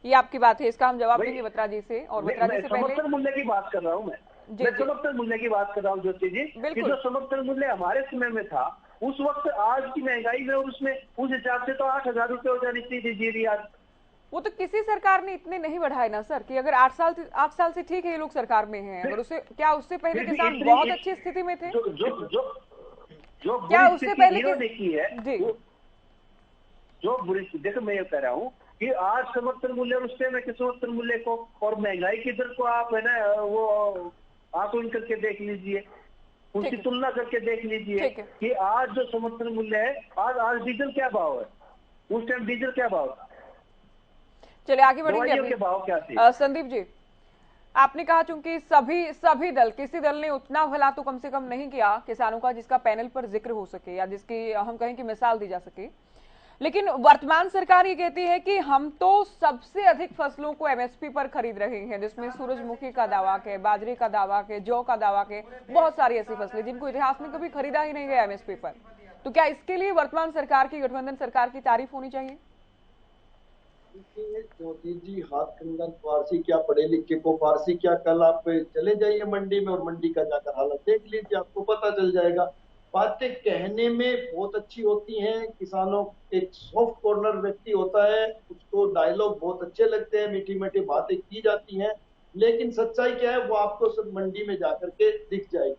ये आपकी बात है। इसका हम जवाब देंगे बत्रा जी से। और बत्रा जी से पहले समर्थन मूल्य की बात कर रहा हूँ मैं समर्थन मूल्य की बात कर रहा हूँ ज्योति जी, कि जो समर्थन मूल्य हमारे समय में था उस वक्त आज की महंगाई में और उसमें उस हिसाब से तो 8,000 रुपए हो जानी चाहिए आज। वो तो किसी सरकार ने इतने नहीं बढ़ाए ना सर, कि अगर 8 साल से ठीक है ये लोग सरकार में हैं, अगर उससे क्या उससे पहले किसान बहुत अच्छी स्थिति में थे? जो क्या उससे पहले की है जो बुरी, देखो मैं ये कह रहा हूँ कि आज समर्थन मूल्य और उससे में समर्थन मूल्य को और महंगाई की दर को आप है ना वो आकलन करके देख लीजिए, उसकी तुलना करके देख लीजिए कि आज जो समर्थन मूल्य है, आज डीजल क्या भाव है, उस टाइम डीजल क्या भाव था। चलिए आगे बढ़ेंगे। के भाव क्या थे? संदीप जी, आपने कहा चूंकि सभी दल, किसी दल ने उतना भला तो कम से कम नहीं किया किसानों का जिसका पैनल पर जिक्र हो सके या जिसकी हम कहें कि मिसाल दी जा सके, लेकिन वर्तमान सरकार ये कहती है कि हम तो सबसे अधिक फसलों को एमएसपी पर खरीद रहे हैं, जिसमें सूरजमुखी का दावा के, बाजरे का दावा के, जौ का दावा के, बहुत सारी ऐसी फसलें जिनको इतिहास में कभी खरीदा ही नहीं गया एमएसपी पर। तो क्या इसके लिए वर्तमान सरकार की, गठबंधन सरकार की तारीफ होनी चाहिए? मोदी जी हाथ कंगन फारसी क्या, पढ़े लिखे को फारसी क्या। कल आप चले जाइए मंडी में और मंडी का जाकर हालत देख लीजिए, आपको पता चल जाएगा। बातें कहने में बहुत अच्छी होती हैं, किसानों एक सॉफ्ट कॉर्नर व्यक्ति होता है, उसको डायलॉग बहुत अच्छे लगते हैं, मीठी मीठी बातें की जाती हैं, लेकिन सच्चाई क्या है वो आपको सब मंडी में जाकर के दिख जाएगी।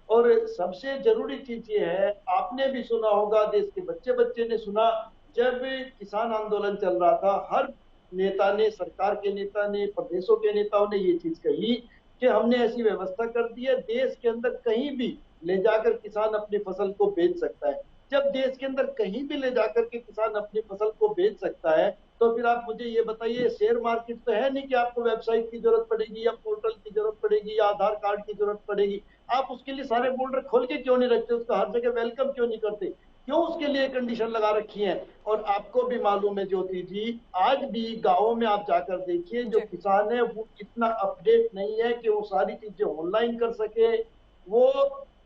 और सबसे जरूरी चीज ये है, आपने भी सुना होगा, देश के बच्चे बच्चे ने सुना, जब किसान आंदोलन चल रहा था हर नेता ने, सरकार के नेता ने, प्रदेशों के नेताओं ने ये चीज कही कि हमने ऐसी व्यवस्था कर दी है देश के अंदर कहीं भी ले जाकर किसान अपनी फसल को बेच सकता है। जब देश के अंदर कहीं भी ले जाकर के किसान अपनी फसल को बेच सकता है तो फिर आप मुझे ये बताइए, शेयर मार्केट तो है नहीं कि आपको वेबसाइट की जरूरत पड़ेगी या पोर्टल की जरूरत पड़ेगी या आधार कार्ड की जरूरत पड़ेगी। आप उसके लिए सारे बोर्डर खोल के क्यों नहीं रखते, उसका हर जगह वेलकम क्यों नहीं करते, क्यों उसके लिए कंडीशन लगा रखी है। और आपको भी मालूम है ज्योति जी, आज भी गाँव में आप जाकर देखिए, जो किसान है वो इतना अपडेट नहीं है कि वो सारी चीजें ऑनलाइन कर सके। वो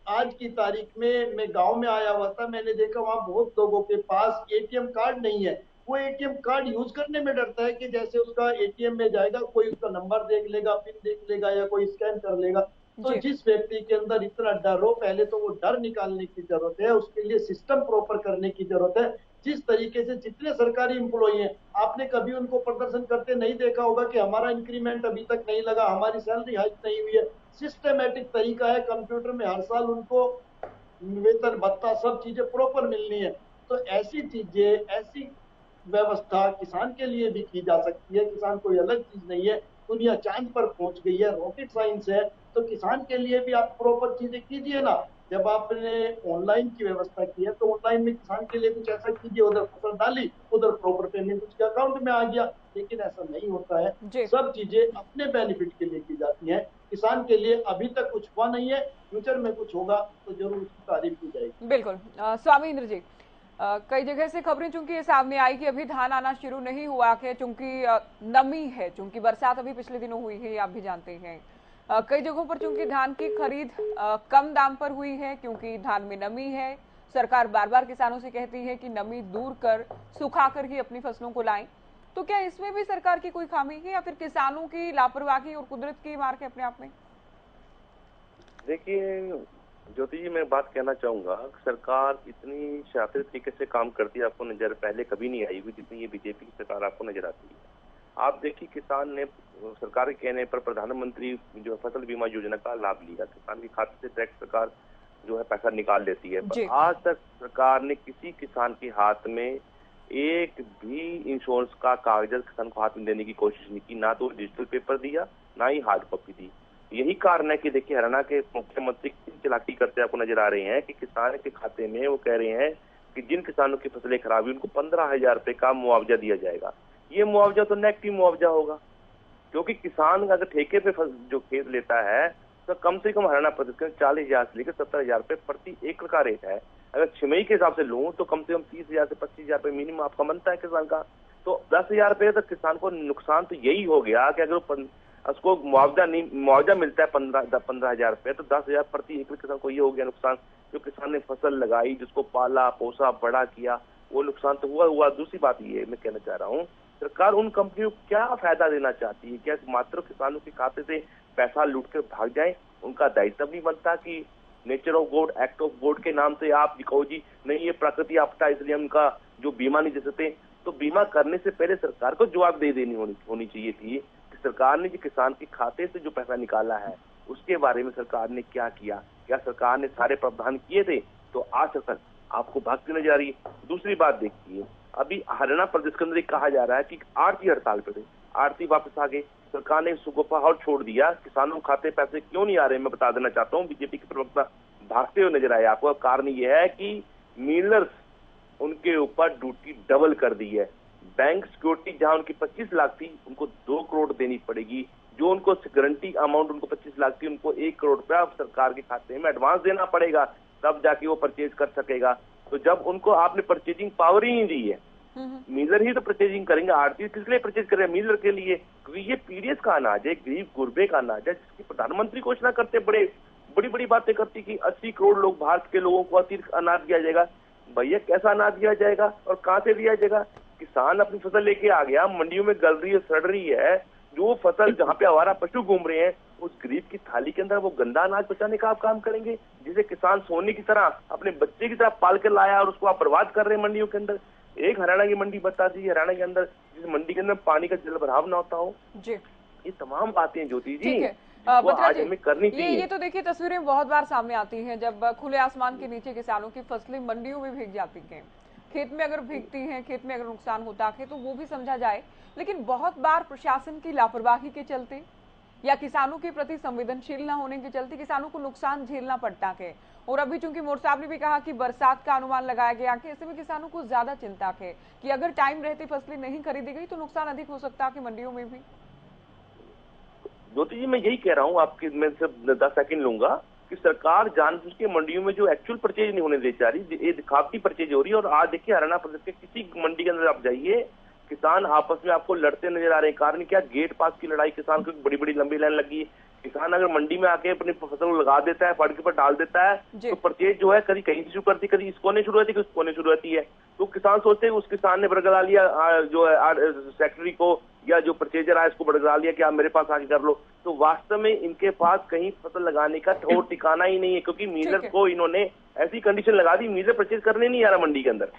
आज की तारीख में, मैं गांव में आया हुआ था, मैंने देखा वहां बहुत लोगों के पास एटीएम कार्ड नहीं है। वो एटीएम कार्ड यूज करने में डरता है कि जैसे उसका एटीएम में जाएगा कोई उसका नंबर देख लेगा, पिन देख लेगा या कोई स्कैन कर लेगा। तो जिस व्यक्ति के अंदर इतना डर हो, पहले तो वो डर निकालने की जरूरत है, उसके लिए सिस्टम प्रॉपर करने की जरूरत है। जिस तरीके से जितने सरकारी एम्प्लॉई हैं, आपने कभी उनको प्रदर्शन करते नहीं देखा होगा कि हमारा इंक्रीमेंट अभी तक नहीं लगा, हमारी सैलरी हाइक नहीं हुई है। सिस्टमेटिक तरीका है, कंप्यूटर में हर साल उनको वेतन भत्ता सब चीजें प्रॉपर मिलनी है। तो ऐसी चीजें, ऐसी व्यवस्था किसान के लिए भी की जा सकती है। किसान कोई अलग चीज नहीं है, दुनिया चांद पर पहुंच गई है, रॉकेट साइंस है, तो किसान के लिए भी आप प्रॉपर चीजें कीजिए ना। जब आपने ऑनलाइन की व्यवस्था की है तो ऑनलाइन में किसान के लिए कुछ ऐसा कीजिए, उधर फसल डाली, उधर प्रॉपर पेमेंट उसके अकाउंट में आ गया। लेकिन ऐसा नहीं होता है, सब चीजें अपने बेनिफिट के लिए की जाती हैं, किसान के लिए अभी तक कुछ हुआ नहीं है। फ्यूचर में कुछ होगा तो जरूर उसकी तारीफ की जाएगी। बिल्कुल। स्वामी इंद्र जी, कई जगह से खबरें चूंकि ये सामने आई कि अभी धान आना शुरू नहीं हुआ है, चूंकि नमी है, चूंकि बरसात अभी पिछले दिनों हुई है, आप भी जानते हैं। कई जगहों पर चूंकि धान की खरीद कम दाम पर हुई है क्योंकि धान में नमी है। सरकार बार बार किसानों से कहती है कि नमी दूर कर, सुखाकर ही अपनी फसलों को लाएं। तो क्या इसमें भी सरकार की कोई खामी है या फिर किसानों की लापरवाही और कुदरत की मार के अपने आप में? देखिए ज्योति जी, मैं बात कहना चाहूंगा, सरकार इतनी शातिर तरीके से काम करती है आपको नजर पहले कभी नहीं आई हुई जितनी ये बीजेपी की सरकार आपको नजर आती है। आप देखिए, किसान ने सरकार के कहने पर प्रधानमंत्री जो फसल बीमा योजना का लाभ लिया, किसान के खाते से डायरेक्ट सरकार जो है पैसा निकाल लेती है, पर आज तक सरकार ने किसी किसान के हाथ में एक भी इंश्योरेंस का कागज किसान को हाथ में देने की कोशिश नहीं की, ना तो डिजिटल पेपर दिया ना ही हार्ड कॉपी दी। यही कारण है कि देखिए हरियाणा के मुख्यमंत्री कितनी चालाकी करते आपको नजर आ रहे हैं कि किसान के खाते में वो कह रहे हैं कि जिन किसानों की फसलें खराब हुई उनको 15,000 रुपए का मुआवजा दिया जाएगा। ये मुआवजा तो नेगेटिव मुआवजा होगा, क्योंकि किसान अगर ठेके पे जो खेत लेता है तो कम से कम हरियाणा प्रदेश के 40,000 से लेकर 70,000 रुपए प्रति एकड़ का रेट है। अगर छमाही के हिसाब से लूं तो कम से कम 30,000 से 25,000 रुपए मिनिमम आपका बनता है किसान का। तो 10,000 रुपए तक किसान को नुकसान तो यही हो गया कि अगर उसको मुआवजा मिलता है 15,000 रुपए, तो 10,000 प्रति एकड़ किसान को ये हो गया नुकसान। जो किसान ने फसल लगाई, जिसको पाला पोसा बड़ा किया, वो नुकसान तो हुआ। दूसरी बात ये मैं कहना चाह रहा हूँ, सरकार उन कंपनियों को क्या फायदा देना चाहती है? क्या मात्र किसानों के खाते से पैसा लूट कर भाग जाए? उनका दायित्व नहीं बनता कि nature of God, act of God के नाम से आप कहो जी नहीं ये प्रकृति आपदा इसलिए उनका जो बीमा नहीं दे सकते। तो बीमा करने से पहले सरकार को जवाबदेही देनी होनी चाहिए थी कि सरकार ने जो किसान के खाते से जो पैसा निकाला है उसके बारे में सरकार ने क्या किया। क्या सरकार ने सारे प्रावधान किए थे? तो आज सरकार आपको भागती नजर आ रही है। दूसरी बात देखिए, अभी हरियाणा प्रदेश के अंदर कहा जा रहा है कि आड़ती हड़ताल पे थे, आड़ती वापस आ गए, सरकार ने सुगोपा और छोड़ दिया। किसानों खाते पैसे क्यों नहीं आ रहे मैं बता देना चाहता हूँ। बीजेपी के प्रवक्ता भागते हुए नजर आए आपको। कारण यह है कि मिलर्स उनके ऊपर ड्यूटी डबल कर दी है। बैंक सिक्योरिटी जहां उनकी 25 लाख थी उनको 2 करोड़ देनी पड़ेगी। जो उनको गारंटी अमाउंट उनको 25 लाख थी उनको 1 करोड़ रुपया सरकार के खाते में एडवांस देना पड़ेगा, तब जाके वो परचेज कर सकेगा। तो जब उनको आपने परचेजिंग पावर ही नहीं दी है, मिलर ही तो परचेजिंग करेंगे। आड़ती किस लिए परचेज कर रहे हैं? मिलर के लिए, क्योंकि ये पीडीएस का अनाज है, गरीब गुरबे का अनाज है, जिसकी प्रधानमंत्री घोषणा करते बड़ी बातें करती कि 80 करोड़ लोग भारत के लोगों को अतिरिक्त अनाज दिया जाएगा। भैया कैसा अनाज दिया जाएगा और कहां से दिया जाएगा? किसान अपनी फसल लेके आ गया, मंडियों में गल रही है, सड़ रही है, जो फसल जहाँ पे आवारा पशु घूम रहे हैं उस गरीब की थाली के अंदर वो गंदा अनाज बचाने का आप काम करेंगे, जिसे किसान सोने की तरह अपने बच्चे की तरह पाल कर लाया और उसको आप बर्बाद कर रहे हैं मंडियों के अंदर। एक हरियाणा की मंडी बता दीजिए, हरियाणा के अंदर जिस मंडी के अंदर पानी का जल भराव ना होता हो। जी, ये तमाम बातें ज्योति जी आज हमें करनी चाहिए। ये तो देखिए तस्वीरें बहुत बार सामने आती हैं जब खुले आसमान के नीचे किसानों की फसलें मंडियों में भीग जाती हैं। खेत में अगर भीगती हैं, खेत में अगर नुकसान होता है तो वो भी समझा जाए, लेकिन बहुत बार प्रशासन की लापरवाही के चलते या किसानों के प्रति संवेदनशील न होने के चलते किसानों को नुकसान झेलना पड़ता है। और अभी चूंकि मोर साहब ने भी कहा कि बरसात का अनुमान लगाया गया है, ऐसे में किसानों को ज्यादा चिंता है कि अगर टाइम रहते फसलें नहीं खरीदी गई तो नुकसान अधिक हो सकता है कि मंडियों में भी। ज्योति जी मैं यही कह रहा हूँ, आपके मैं सिर्फ 10 सेकंड लूंगा कि सरकार जानबूझ के मंडियों में जो एक्चुअल परचेज नहीं होने दे जा रही, ये दिखावटी परचेज हो रही है। और आज देखिए हरियाणा प्रदेश के किसी मंडी के अंदर आप जाइए, किसान आपस में आपको लड़ते नजर आ रहे हैं। कारण क्या? गेट पास की लड़ाई, किसान को बड़ी बड़ी लंबी लाइन लगी। किसान अगर मंडी में आके अपनी फसल लगा देता है, फड़ के ऊपर डाल देता है, तो परचेज जो है कभी कहीं से शुरू करती, कभी इस कोने शुरू होती है, उस कोने शुरू होती है। तो किसान सोचते हैं उस किसान ने बरगला लिया जो है सेक्रेटरी को या जो परचेजर है इसको बरगला लिया कि आप मेरे पास आके कर लो। तो वास्तव में इनके पास कहीं फसल लगाने का ठोर ठिकाना ही नहीं है, क्योंकि मिलर को इन्होंने ऐसी कंडीशन लगा दी, मिलर परचेज करने नहीं आ रहा मंडी के अंदर।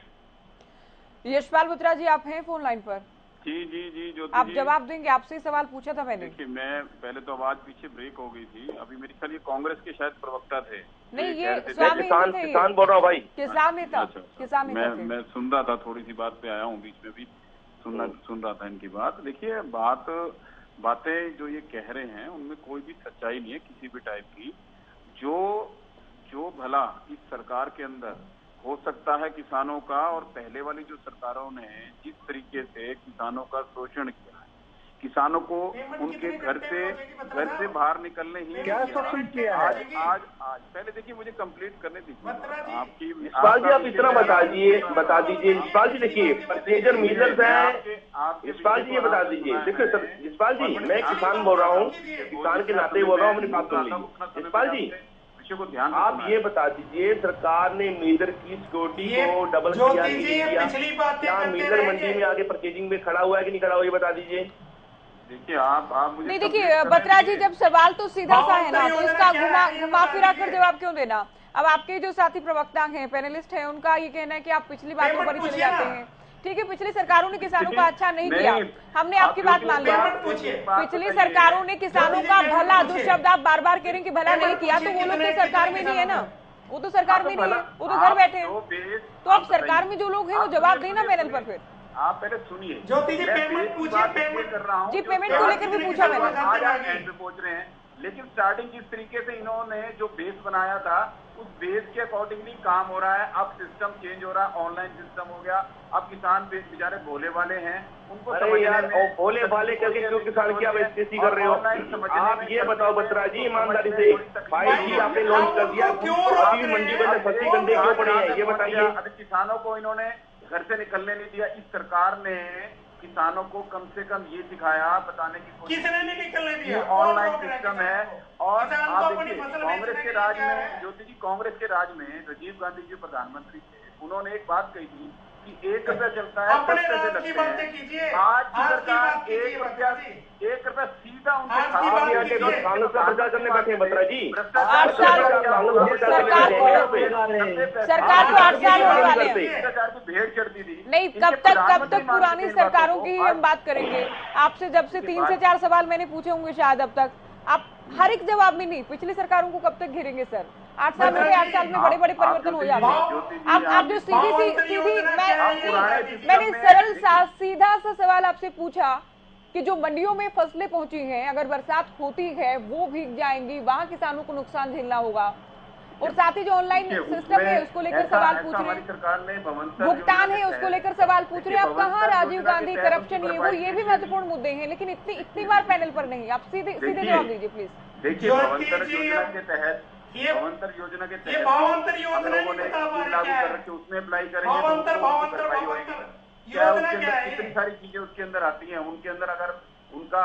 यशपाल बुत्रा जी आप हैं फोन लाइन पर? जी जो आप जवाब देंगे, आपसे सवाल पूछा था मैंने। देखिए मैं पहले तो आवाज पीछे ब्रेक हो गई थी, अभी मेरे ख्याल ये कांग्रेस के शायद प्रवक्ता थे। नहीं ये किसान बोल रहा हूँ भाई, किसान नेता। किसान नेता मैं सुन रहा था, थोड़ी सी बात पे आया हूँ, बीच में भी सुन रहा था इनकी बात। देखिए बातें जो ये कह रहे हैं उनमें कोई भी सच्चाई नहीं है किसी भी टाइप की। जो भला इस सरकार के अंदर हो सकता है किसानों का, और पहले वाली जो सरकारों ने जिस तरीके से किसानों का शोषण किया है, किसानों को उनके घर से बाहर निकलने ही क्या शोषण किया है? आज पहले देखिए मुझे कंप्लीट करने दीजिए आपकी। यशपाल जी आप इतना बता दीजिए यशपाल जी, देखिए परचेजर मिलर्स हैं, यशपाल जी ये बता दीजिए। देखिए सर यशपाल जी मैं किसान बोल रहा हूँ, किसान के नाते बोल रहा हूँ, अपनी बात सुन लीजिए। यशपाल जी को ध्यान आप ये बता दीजिए, सरकार ने मिलर की सिक्योरिटी को डबल किया नहीं किया? क्या मिलर मंडी में आगे परचेजिंग में खड़ा हुआ है कि नहीं खड़ा हुआ, ये बता दीजिए। देखिए आप मुझे नहीं, देखिए बत्रा जी, जब सवाल तो सीधा सा है ना, तो इसका घुमा फिरा कर जवाब क्यों देना। अब आपके जो साथी प्रवक्ता हैं, पैनलिस्ट हैं, उनका ये कहना है कि आप पिछली बातों पर ही चले जाते हैं। ठीक है, पिछली सरकारों ने किसानों का अच्छा नहीं किया, हमने आपकी बात मान ली। पिछली सरकारों ने किसानों का भला, जो शब्द आप बार बार कह रहे हैं कि भला नहीं किया, तो वो लोग तो सरकार में नहीं है ना, वो तो सरकार में नहीं है, वो तो घर बैठे हैं। तो अब सरकार में जो लोग हैं वो जवाब देना पैनल पर। फिर आप पहले सुनिए, ज्योति जी पेमेंट पूछिए, पेमेंट कर रहा हूँ जी, पेमेंट को लेकर भी पूछा मैंने। आज आप एंड पे पहुंच रहे हैं, लेकिन स्टार्टिंग जिस तरीके से इन्होंने जो बेस बनाया था, उस बेस के अकॉर्डिंगली काम हो रहा है। अब सिस्टम चेंज हो रहा है, ऑनलाइन सिस्टम हो गया। अब किसान बेचारे भोले वाले हैं, उनको भोले वाले करके क्यों किसान की आप स्थिति कर रहे हो? आप ये बताओ बत्रा जी ईमानदारी से, 5G आपने लॉन्च कर दिया, अभी मंडी में 80 घंटे क्यों पड़े हैं, ये बताइए। अभी किसानों को इन्होंने घर से निकलने नहीं दिया। इस सरकार ने किसानों को कम से कम ये सिखाया, बताने की कोशिश, किसने नहीं निकलने दिया, ऑनलाइन सिस्टम है। और आप देखिए कांग्रेस के राज में, ज्योति जी, कांग्रेस के राज में राजीव गांधी जी प्रधानमंत्री थे, उन्होंने एक बात कही थी कि 1 रुपया चलता है, 10 पैसे लगते हैं। आज की सरकार 1 रुपया सीधा उनके कांग्रेस का प्रचार करने बैठे हैं बत्रा जी। 8 साल सरकार को 8 साल होने वाले हैं। भ्रष्टाचार की भेड़ चढ़ती थी। नहीं, कब तक पुरानी सरकारों की ही हम बात करेंगे। आपसे जब से 3 से 4 सवाल मैंने पूछे होंगे शायद अब तक, आप हर एक जवाब में नहीं, पिछली सरकारों को कब तक घेरेंगे सर? 8 साल में 8 साल में बड़े बड़े परिवर्तन हो जाते हैं। आप जो सीधी मैंने सरल सा सीधा सा सवाल आपसे पूछा कि जो मंडियों में फसलें पहुंची हैं, अगर बरसात होती है वो भीग जाएंगी, वहां किसानों को नुकसान झेलना होगा। और साथ ही जो ऑनलाइन सिस्टम है उसको लेकर सवाल पूछ रहे हैं, भुगतान है उसको लेकर सवाल पूछ रहे हैं। आप कहाँ राजीव गांधी, करप्शन, ये भी महत्वपूर्ण मुद्दे हैं, लेकिन इतनी बार पैनल पर नहीं। आप सीधे जवाब दीजिए प्लीज। देखिए भावांतर योजना के तहत, भावांतर योजना के तहत लोगों ने लागू कर रखी, उसमें अप्लाई करेंगे कितनी सारी चीजें उसके अंदर आती हैं। उनके अंदर अगर उनका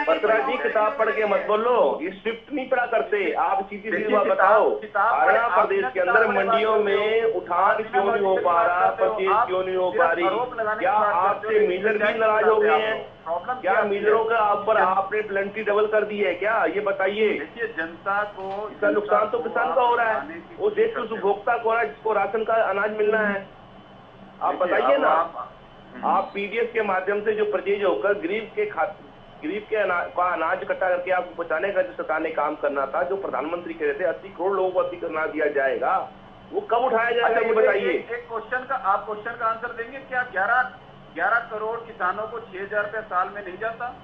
बत्रा जी किताब पढ़ के मत बोलो, ये स्क्रिप्ट नहीं पढ़ा करते आप, सीधी सीधी बात बताओ। हरियाणा प्रदेश के अंदर मंडियों में उठान क्यों नहीं हो पा रहा, परचेज क्यों नहीं हो पा रही? क्या आपसे मिलर भी नाराज हो गए हैं? क्या मिलरों का आप पर आपने पेनल्टी डबल कर दी है क्या? ये बताइए। देखिए जनता को इसका नुकसान तो किसान का हो रहा है, वो देश के उपभोक्ता को हो रहा है जिसको राशन का अनाज मिलना है। आप बताइए ना, आप पीडीएस के माध्यम से जो परचेज होकर गरीब के अनाज इकट्ठा करके आपको पहुंचाने का जो सरकार ने काम करना था, जो प्रधानमंत्री कह रहे थे 80 करोड़ लोगों को 80 करोड़ दिया जाएगा, वो कब उठाया जाएगा ये बताइए। एक क्वेश्चन का आंसर देंगे क्या? 11 करोड़ किसानों को 6,000 रुपया साल में नहीं जाता?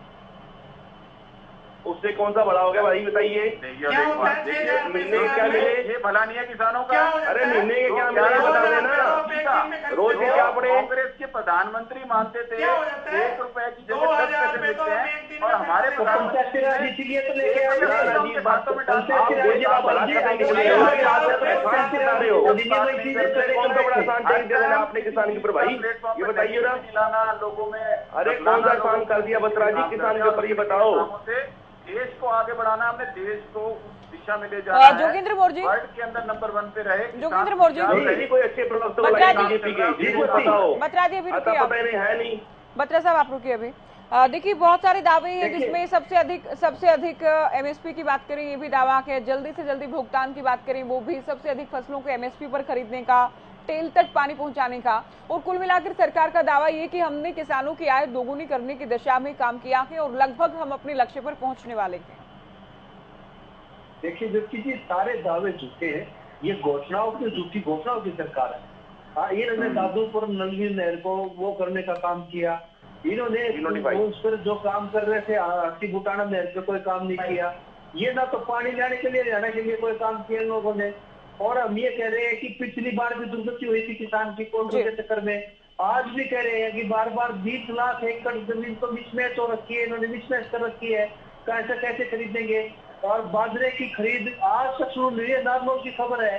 उससे कौन सा बड़ा हो गया भाई बताइए? महीने क्या मिले? ये भला नहीं है किसानों का। अरे महीने के क्या मिले बता देना, रोज के क्या पड़े? कांग्रेस के प्रधानमंत्री मानते थे 1 रुपए की जगह 10 पैसे मिलते हैं, और हमारे इसीलिए तो लेके आए आपने किसान के ऊपर भाई, ये बताइए ना लोगों में। अरे कौन सा काम कर दिया बत्रा जी किसान के ऊपर, ये बताओ। देश को आगे बढ़ाना, हमने देश को दिशा में ले जाना है। जोगिंद्र मौर्य जी वर्ल्ड के अंदर नंबर 1 पे रहे। जोगिंद्र मौर्य जी कोई अच्छे प्रवक्ता बीजेपी के बत्रा जी अभी रुकिए, है नहीं बत्रा साहब आप रुकिए अभी। देखिए बहुत सारे दावे हैं जिसमें सबसे अधिक एमएसपी की बात करें, ये भी दावा है, जल्दी से जल्दी भुगतान की बात करें, वो भी सबसे अधिक फसलों को एमएसपी पर खरीदने का, टेल तक पानी पहुंचाने का, और कुल मिलाकर सरकार का दावा ये कि हमने किसानों की आय दोगुनी करने की दिशा में काम किया है और लगभग हम अपने लक्ष्य पर पहुंचने वाले हैं। देखिए ज्योति जी, सारे दावे झूठे हैं, ये घोषणाओं की झूठी घोषणाओं की सरकार है। इन्होंने दादूपुर नलवी नहर को वो करने का काम किया, इन्होंने उस पर जो काम कर रहे थे हाथी बुटाना नहर पे कोई काम नहीं किया, ये ना तो पानी लाने के लिए जाने के लिए कोई काम किया इन लोगों ने। और हम ये कह रहे हैं कि पिछली बार भी दुर्गति हुई थी किसान की कोर्टों के चक्कर में, आज भी कह रहे हैं कि बार 20 लाख एकड़ जमीन तो मिसमैच हो रखी है, इन्होंने मिसमैच कर रखी है, कैसे खरीदेंगे। और बाजरे की खरीद आज तक शुरू नहीं है, नॉर्मल की खबर है,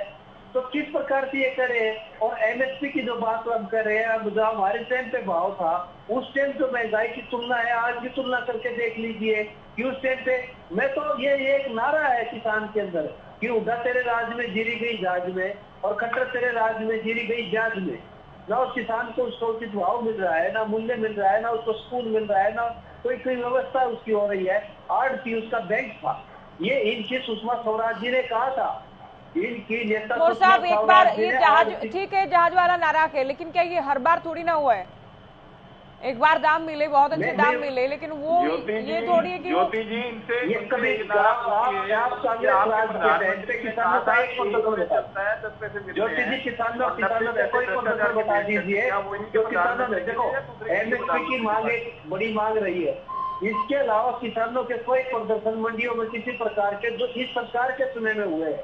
तो किस प्रकार से ये करे। और एमएसपी की जो बात हम कर रहे हैं, अब जो हमारे टाइम पे भाव था, उस टाइम जो महंगाई की तुलना है आज की तुलना करके देख लीजिए कि उस टाइम पे, मैं तो ये एक नारा है किसान के अंदर कि उड़ा तेरे राज में जीरी गई जहाज में और खट्टर तेरे राज में जीरी गई जहाज में। ना उस किसान को उसको उचित भाव मिल रहा है, ना मूल्य मिल रहा है, ना उसको स्कूल मिल रहा है, ना कोई व्यवस्था उसकी हो रही है। आड़ती उसका बैंक था। ये इनकी सुषमा स्वराज जी ने कहा था, इनकी नेता साहब एक बार ये जहाज, ठीक है जहाज वाला नारा है, लेकिन क्या ये हर बार थोड़ी ना हुआ है? एक बार दाम मिले, बहुत अच्छे दाम मिले, लेकिन वो ये थोड़ी है कि ज्योति जी इनसे ज्योति जी किसानों पे कोई प्रोटोकॉल बता दीजिए जो किसानों ने, देखो एमएसपी की मांग एक बड़ी मांग रही है, इसके अलावा किसानों के कोई प्रदर्शन मंडियों में किसी प्रकार के जो इस सरकार के समय में हुए हैं,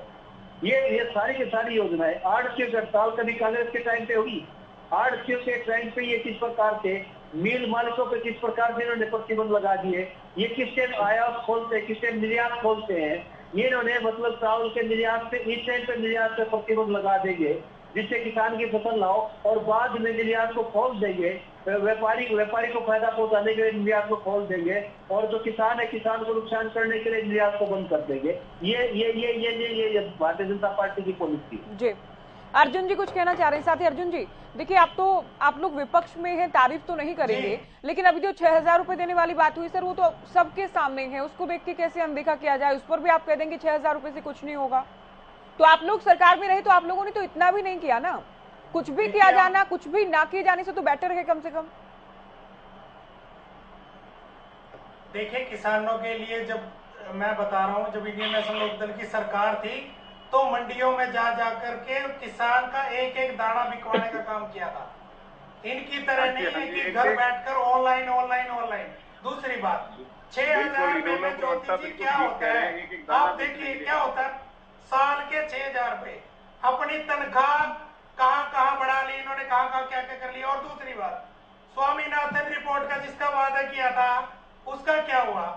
ये सारी की सारी योजनाएं आड़तियों की हड़ताल कभी कांग्रेस के टाइम पे हुई, आड़तियों के टाइम पे ये किस प्रकार से मिल मालिकों पे किस प्रकार से इन्होंने प्रतिबंध लगा दिए, ये किस टाइम आयात खोलते हैं, किस टाइम निर्यात खोलते हैं, ये इन्होंने मतलब चावल के निर्यात पे इस टाइम पे निर्यात पे प्रतिबंध लगा देंगे जिससे किसान की फसल लाओ और बाद में निर्यात को खोल देंगे, व्यापारी को फायदा पहुंचाने के लिए निर्यात को खोल देंगे और जो किसान है किसान को नुकसान करने के लिए निर्यात को बंद कर देंगे। ये भारतीय जनता पार्टी की पॉलिसी जी। अर्जुन जी कुछ कहना चाह रहे हैं? साथ ही अर्जुन जी देखिए, आप लोग विपक्ष में हैं, तारीफ तो नहीं करेंगे, लेकिन अभी जो 6,000 रुपए देने वाली बात हुई सर, वो तो सबके सामने है, उसको देख के कैसे अनदेखा किया जाए? उस पर भी आप कह देंगे 6,000 रुपए से कुछ नहीं होगा। तो आप लोग सरकार में रहे तो आप लोगों ने तो इतना भी नहीं किया ना, कुछ भी किया जाना, कुछ भी ना किए जाने से तो बेटर है कम से कम। देखिए किसानों के लिए जब मैं बता रहा हूँ, जब इंडियन नेशनल लोकदल की सरकार थी तो मंडियों में जा करके किसान का एक एक दाना बिकवाने का काम किया था। इनकी तरह नहीं है कि घर बैठकर ऑनलाइन। दूसरी बात 6,000 रुपए में ज्योति जी क्या होता है, आप देखिए क्या होता है, साल के 6,000 रुपए, अपनी तनख्वाह कहाँ बढ़ा ली इन्होंने, कहाँ क्या कर लिया। और दूसरी बात स्वामीनाथन रिपोर्ट का जिसका वादा किया था उसका क्या हुआ?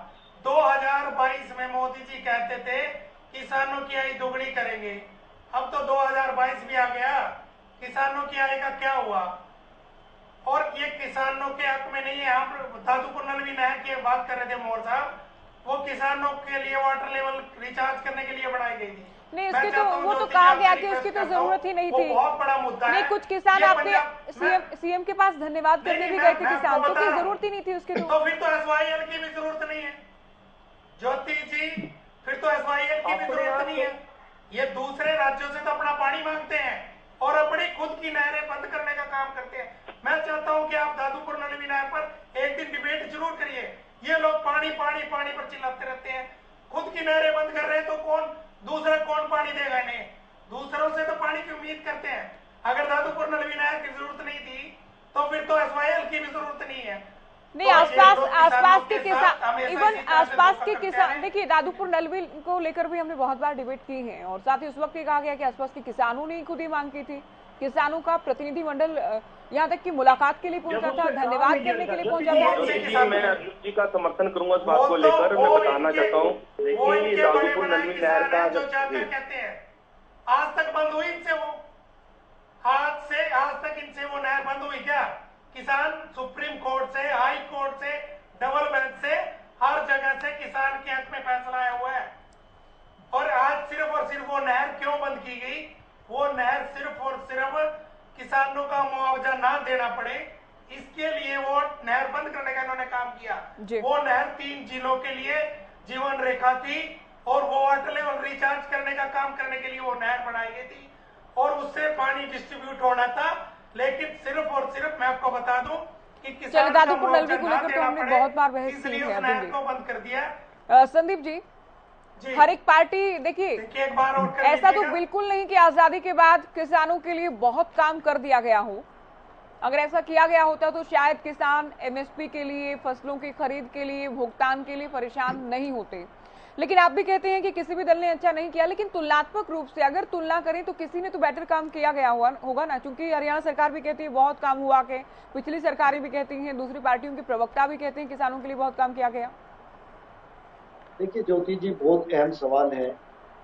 2022 में मोदी जी कहते थे किसानों की आय दोगुनी करेंगे, अब तो 2022 भी आ गया, किसानों की आय का क्या हुआ? और ये किसानों के हक में नहीं है। हम दादूपुर नलवी नहर की बात कर रहे थे मोर साहब, वो किसानों के लिए वाटर लेवल रिचार्ज करने के लिए बनाई गई थी। नहीं उसकी तो वो तो कहा गया कि उसकी तो जरूरत ही नहीं थी। बहुत बड़ा मुद्दा है। नहीं कुछ किसान आपके सीएम के पास धन्यवाद करने भी गए थे किसान, तो कोई जरूरत ही नहीं थी उसकी। तो फिर तो एसवाईएल की भी जरूरत नहीं है ज्योति जी, फिर तो एसवाईएल की भी जरूरत नहीं है। ये दूसरे राज्यों से तो अपना पानी मांगते हैं और अपनी खुद की नहरें बंद करने का काम करते हैं। मैं चाहता हूं कि आप दादूपुर नलवी नहर पर एक दिन डिबेट जरूर करिए। ये लोग पानी पर चिल्लाते रहते हैं, खुद की नहरें बंद कर रहे हैं तो दूसरा कौन पानी देगा इन्हें? दूसरों से तो पानी की उम्मीद करते हैं। अगर दादूपुर नलवी नहर की जरूरत नहीं थी तो फिर तो एसवाईएल की भी जरूरत नहीं है। नहीं आसपास के किसान, इवन आसपास के किसान, देखिए दादूपुर नलवी को लेकर भी हमने बहुत बार डिबेट की है और साथ ही उस वक्त ये कहा गया कि आसपास के किसानों ने खुद ही मांग की थी। किसानों का प्रतिनिधिमंडल यहाँ तक कि मुलाकात के लिए पहुंचा था, धन्यवाद करने के लिए पहुंचा था। मैं अर्जुन जी का समर्थन करूंगा इस बात को लेकर। मैं बताना चाहता हूँ, देखिए दादूपुर नलवी नहर का जो कहते हैं आज तक बंद हुई इनसे, वो आज तक इनसे वो नहर बंद हुई क्या? किसान सुप्रीम कोर्ट से, हाई कोर्ट से, डबल बेंच से, हर जगह से किसान के हक में फैसला आया हुआ है। और आज सिर्फ और सिर्फ वो नहर क्यों बंद की गई? वो नहर सिर्फ और सिर्फ किसानों का मुआवजा ना देना पड़े, इसके लिए वो नहर बंद करने का इन्होंने काम किया। वो नहर 3 जिलों के लिए जीवन रेखा थी और वो वाटर लेवल रिचार्ज करने का काम करने के लिए वो नहर बनाई गई थी और उससे पानी डिस्ट्रीब्यूट होना था। लेकिन सिर्फ और सिर्फ मैं आपको बता दूं कि किसान दादूपुर नलवी को लेकर तो हमने बहुत बार बहस की है, नहर को बंद कर दिया। संदीप जी, हर एक पार्टी देखिए एक बार और ऐसा तो बिल्कुल नहीं कि आजादी के बाद किसानों के लिए बहुत काम कर दिया गया हो। अगर ऐसा किया गया होता तो शायद किसान एमएसपी के लिए, फसलों की खरीद के लिए, भुगतान के लिए परेशान नहीं होते। लेकिन आप भी कहते हैं कि किसी भी दल ने अच्छा नहीं किया, लेकिन तुलनात्मक रूप से अगर तुलना करें तो किसी ने तो बेटर काम किया गया होगा ना, क्योंकि हरियाणा सरकार भी कहती है बहुत काम हुआ के, पिछली सरकारें भी कहती हैं, दूसरी पार्टियों के प्रवक्ता भी कहते हैं किसानों के लिए बहुत काम किया गया। देखिए ज्योति जी, बहुत अहम सवाल है।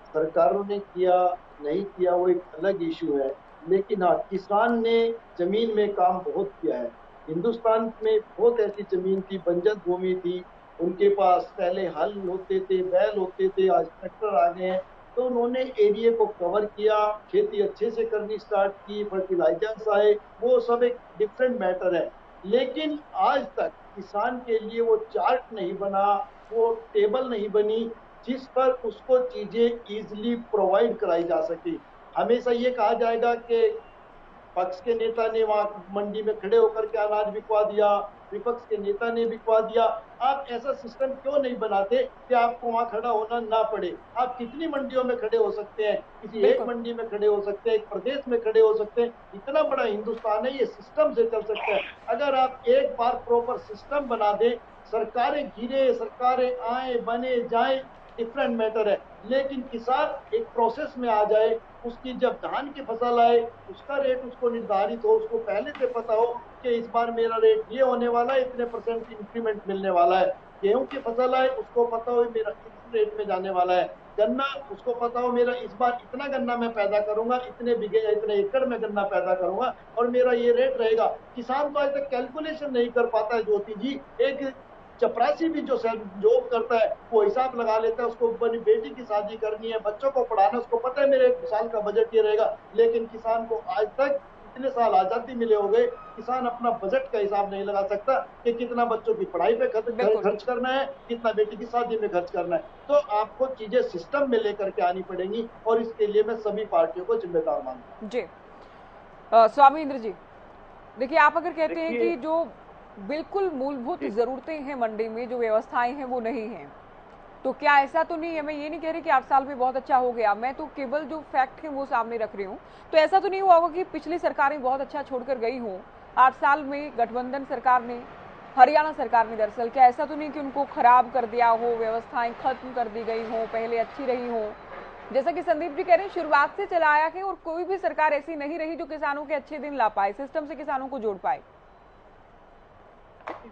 सरकारों ने किया नहीं किया वो एक अलग इशू है, लेकिन हाँ किसान ने जमीन में काम बहुत किया है। हिंदुस्तान में बहुत ऐसी जमीन थी, बंजर भूमि थी, उनके पास पहले हल होते थे, बैल होते थे, आज ट्रैक्टर आ गए हैं। तो उन्होंने एरिया को कवर किया, खेती अच्छे से करनी स्टार्ट की, फर्टिलाइजर्स आए, वो सब एक डिफरेंट मैटर है। लेकिन आज तक किसान के लिए वो चार्ट नहीं बना, वो टेबल नहीं बनी जिस पर उसको चीजें इजीली प्रोवाइड कराई जा सके। हमेशा ये कहा जाएगा कि पक्ष के नेता ने वहां मंडी में खड़े होकर के अनाज बिकवा दिया, विपक्ष के नेता ने बिकवा दिया। आप ऐसा सिस्टम क्यों नहीं बनाते कि आपको वहां खड़ा होना ना पड़े? आप कितनी मंडियों में खड़े हो सकते हैं? किसी एक मंडी में खड़े हो सकते हैं, एक प्रदेश में खड़े हो सकते हैं। इतना बड़ा हिंदुस्तान है, ये सिस्टम से चल सकता है। अगर आप एक बार प्रॉपर सिस्टम बना दें, सरकारें गिरे, सरकारें आए बने जाए, डिफरेंट मैटर है, लेकिन किसान एक प्रोसेस में आ जाए, उसकी जब धान की फसल आए उसका रेट उसको निर्धारित हो, उसको पहले से पता हो कि इस बार मेरा रेट ये होने वाला है, इतने % इंक्रीमेंट मिलने वाला है। गेहूं की फसल आए उसको पता हो मेरा इस रेट में जाने वाला है। गन्ना उसको पता हो मेरा इस बार इतना गन्ना मैं पैदा करूंगा, इतने बीघे या इतने एकड़ में गन्ना पैदा करूंगा और मेरा ये रेट रहेगा। किसान तो आज तक कैलकुलेशन नहीं कर पाता है ज्योति जी। एक चपरासी भी जो जॉब करता है वो हिसाब लगा लेता है, उसको अपनी बेटी की शादी करनी है, बच्चों को पढ़ाना, उसको पता है मेरे 1 साल का बजट ये रहेगा। लेकिन किसान को आज तक इतने साल आजादी मिले हो गए, किसान अपना बजट का हिसाब नहीं लगा सकता कि कितना बच्चों की पढ़ाई पे खर्च करना है, कितना बेटी की शादी में खर्च करना है। तो आपको चीजें सिस्टम में लेकर के आनी पड़ेंगी और इसके लिए मैं सभी पार्टियों को जिम्मेदार मानता हूँ। जी स्वामी इंद्र जी, देखिए आप अगर कहते हैं कि जो बिल्कुल मूलभूत जरूरतें हैं मंडी में, जो व्यवस्थाएं हैं वो नहीं हैं, तो क्या ऐसा तो नहीं है? मैं ये नहीं कह रही कि 8 साल में बहुत अच्छा हो गया, मैं तो केवल जो फैक्ट है वो सामने रख रही हूँ। तो ऐसा तो नहीं हुआ होगा कि पिछली सरकारें बहुत अच्छा छोड़कर गई हों 8 साल में, गठबंधन सरकार ने, हरियाणा सरकार ने दरअसल, क्या ऐसा तो नहीं कि उनको खराब कर दिया हो, व्यवस्थाएं खत्म कर दी गई हो, पहले अच्छी रही हो? जैसा कि संदीप जी कह रहे हैं शुरुआत से चलाया है और कोई भी सरकार ऐसी नहीं रही जो किसानों के अच्छे दिन ला पाए, सिस्टम से किसानों को जोड़ पाए।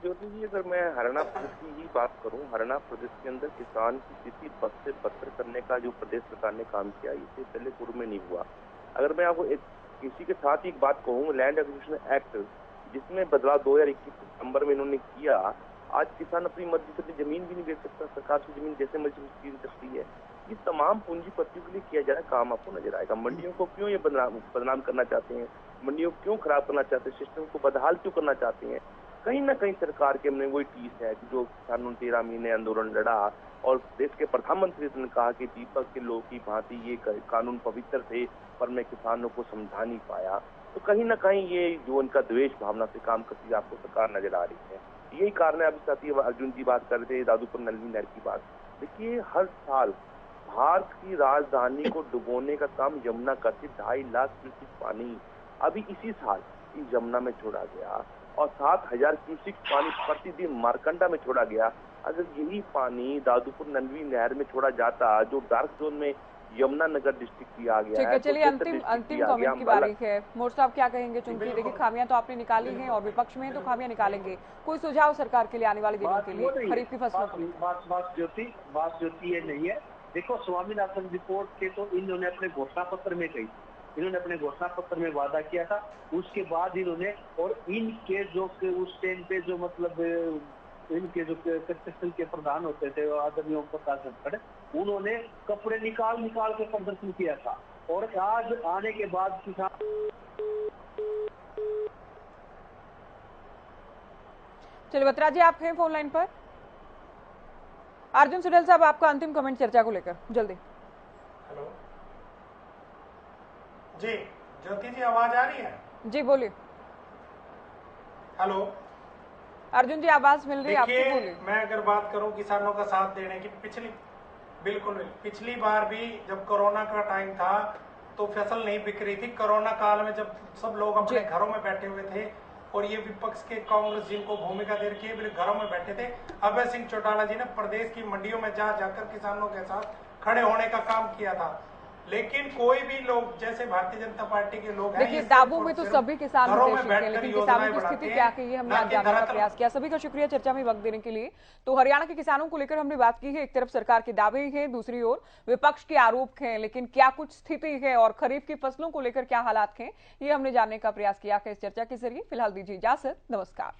ज्योति जी, अगर मैं हरियाणा प्रदेश की ही बात करूं, हरियाणा प्रदेश के अंदर किसान की स्थिति बद से बदतर करने का जो प्रदेश सरकार ने काम किया, इससे पहले पूर्व में नहीं हुआ। अगर मैं आपको इसी के साथ ही एक बात कहूँ, लैंड एक्विजिशन एक्ट जिसमें बदलाव 2021 सितंबर में इन्होंने किया, आज किसान अपनी मर्जी से अपनी जमीन भी नहीं बेच सकता, सरकार की जमीन जैसे मर्जी छीन सकती है। ये तमाम पूंजीपतियों के लिए किया जा रहा काम आपको नजर आएगा। मंडियों को क्यों ये बदनाम करना चाहते हैं, मंडियों को क्यों खराब करना चाहते हैं, सिस्टम को बदहाल क्यों करना चाहते हैं? कहीं ना कहीं सरकार के हमने वही टीस है कि जो किसानों ने 13 महीने आंदोलन लड़ा और देश के प्रधानमंत्री ने कहा कि दीपक के लोग की भांति ये कानून पवित्र थे, पर मैं किसानों को समझा नहीं पाया। तो कहीं ना कहीं ये जो उनका द्वेष भावना से काम करती है आपको सरकार नजर आ रही है। यही कारण है। अभी साथी अर्जुन जी बात कर रहे थे दादूपुर नलवी नहर की बात। देखिए, हर साल भारत की राजधानी को डुबोने का काम यमुना करती, 2.5 लाख क्यूसेक पानी अभी इसी साल इस यमुना में छोड़ा गया और 7000 क्यूसेक पानी प्रतिदिन मारकंडा में छोड़ा गया। अगर यही पानी दादूपुर नलवी नहर में छोड़ा जाता, जो डार्क जोन में यमुना नगर डिस्ट्रिक्ट किया गया है। चलिए अंतिम कमेंट की बारी है। मोर साहब क्या कहेंगे? चूंकि देखिए खामियां तो आपने निकाली हैं और विपक्ष में तो खामियां निकालेंगे, कोई सुझाव सरकार के लिए आने वाले दिनों के लिए खरीफ की फसलों के लिए? बात ज्योति ये नहीं है। देखो, स्वामीनाथन रिपोर्ट के तो इन्होंने अपने घोषणा पत्र में कही, इन्होंने अपने घोषणा पत्र में वादा किया था, उसके बाद इन्होंने और इनके जो उस टाइम पे जो मतलब इनके जो कंस्ट्रक्शन के प्रधान होते थे आदरणीय ओम प्रकाश धनखड़, उन्होंने कपड़े निकाल के प्रदर्शन किया था और आज आने के बाद किसान। चलिए बत्रा जी आप हैं फोन लाइन पर। अर्जुन सुडेल साहब आपका अंतिम कमेंट चर्चा को लेकर जल्दी। हेलो जी, ज्योति जी आवाज आ रही है? जी बोलिए। हेलो अर्जुन जी आवाज मिल रही है आपको, बोलिए। मैं अगर बात करूं किसानों का साथ देने की, पिछली बार भी जब कोरोना का टाइम था तो फसल नहीं बिक रही थी। कोरोना काल में जब सब लोग अपने घरों में बैठे हुए थे और ये विपक्ष के कांग्रेस जिनको भूमिका दे रखी है घरों में बैठे थे, अभय सिंह चौटाला जी ने प्रदेश की मंडियों में जाकर किसानों के साथ खड़े होने का काम किया था। लेकिन कोई भी लोग जैसे भारतीय जनता पार्टी के लोग हैं, देखिए दावों में तो सभी किसान हैं, लेकिन किसानों की स्थिति क्या है ये हमने आज जानने का प्रयास किया। सभी का शुक्रिया चर्चा में वक्त देने के लिए। तो हरियाणा के किसानों को लेकर हमने बात की है। एक तरफ सरकार के दावे हैं, दूसरी ओर विपक्ष के आरोप हैं, लेकिन क्या कुछ स्थिति है और खरीफ की फसलों को लेकर क्या हालात हैं, ये हमने जानने का प्रयास किया है इस चर्चा के जरिए। फिलहाल दीजिए इजाजत, नमस्कार।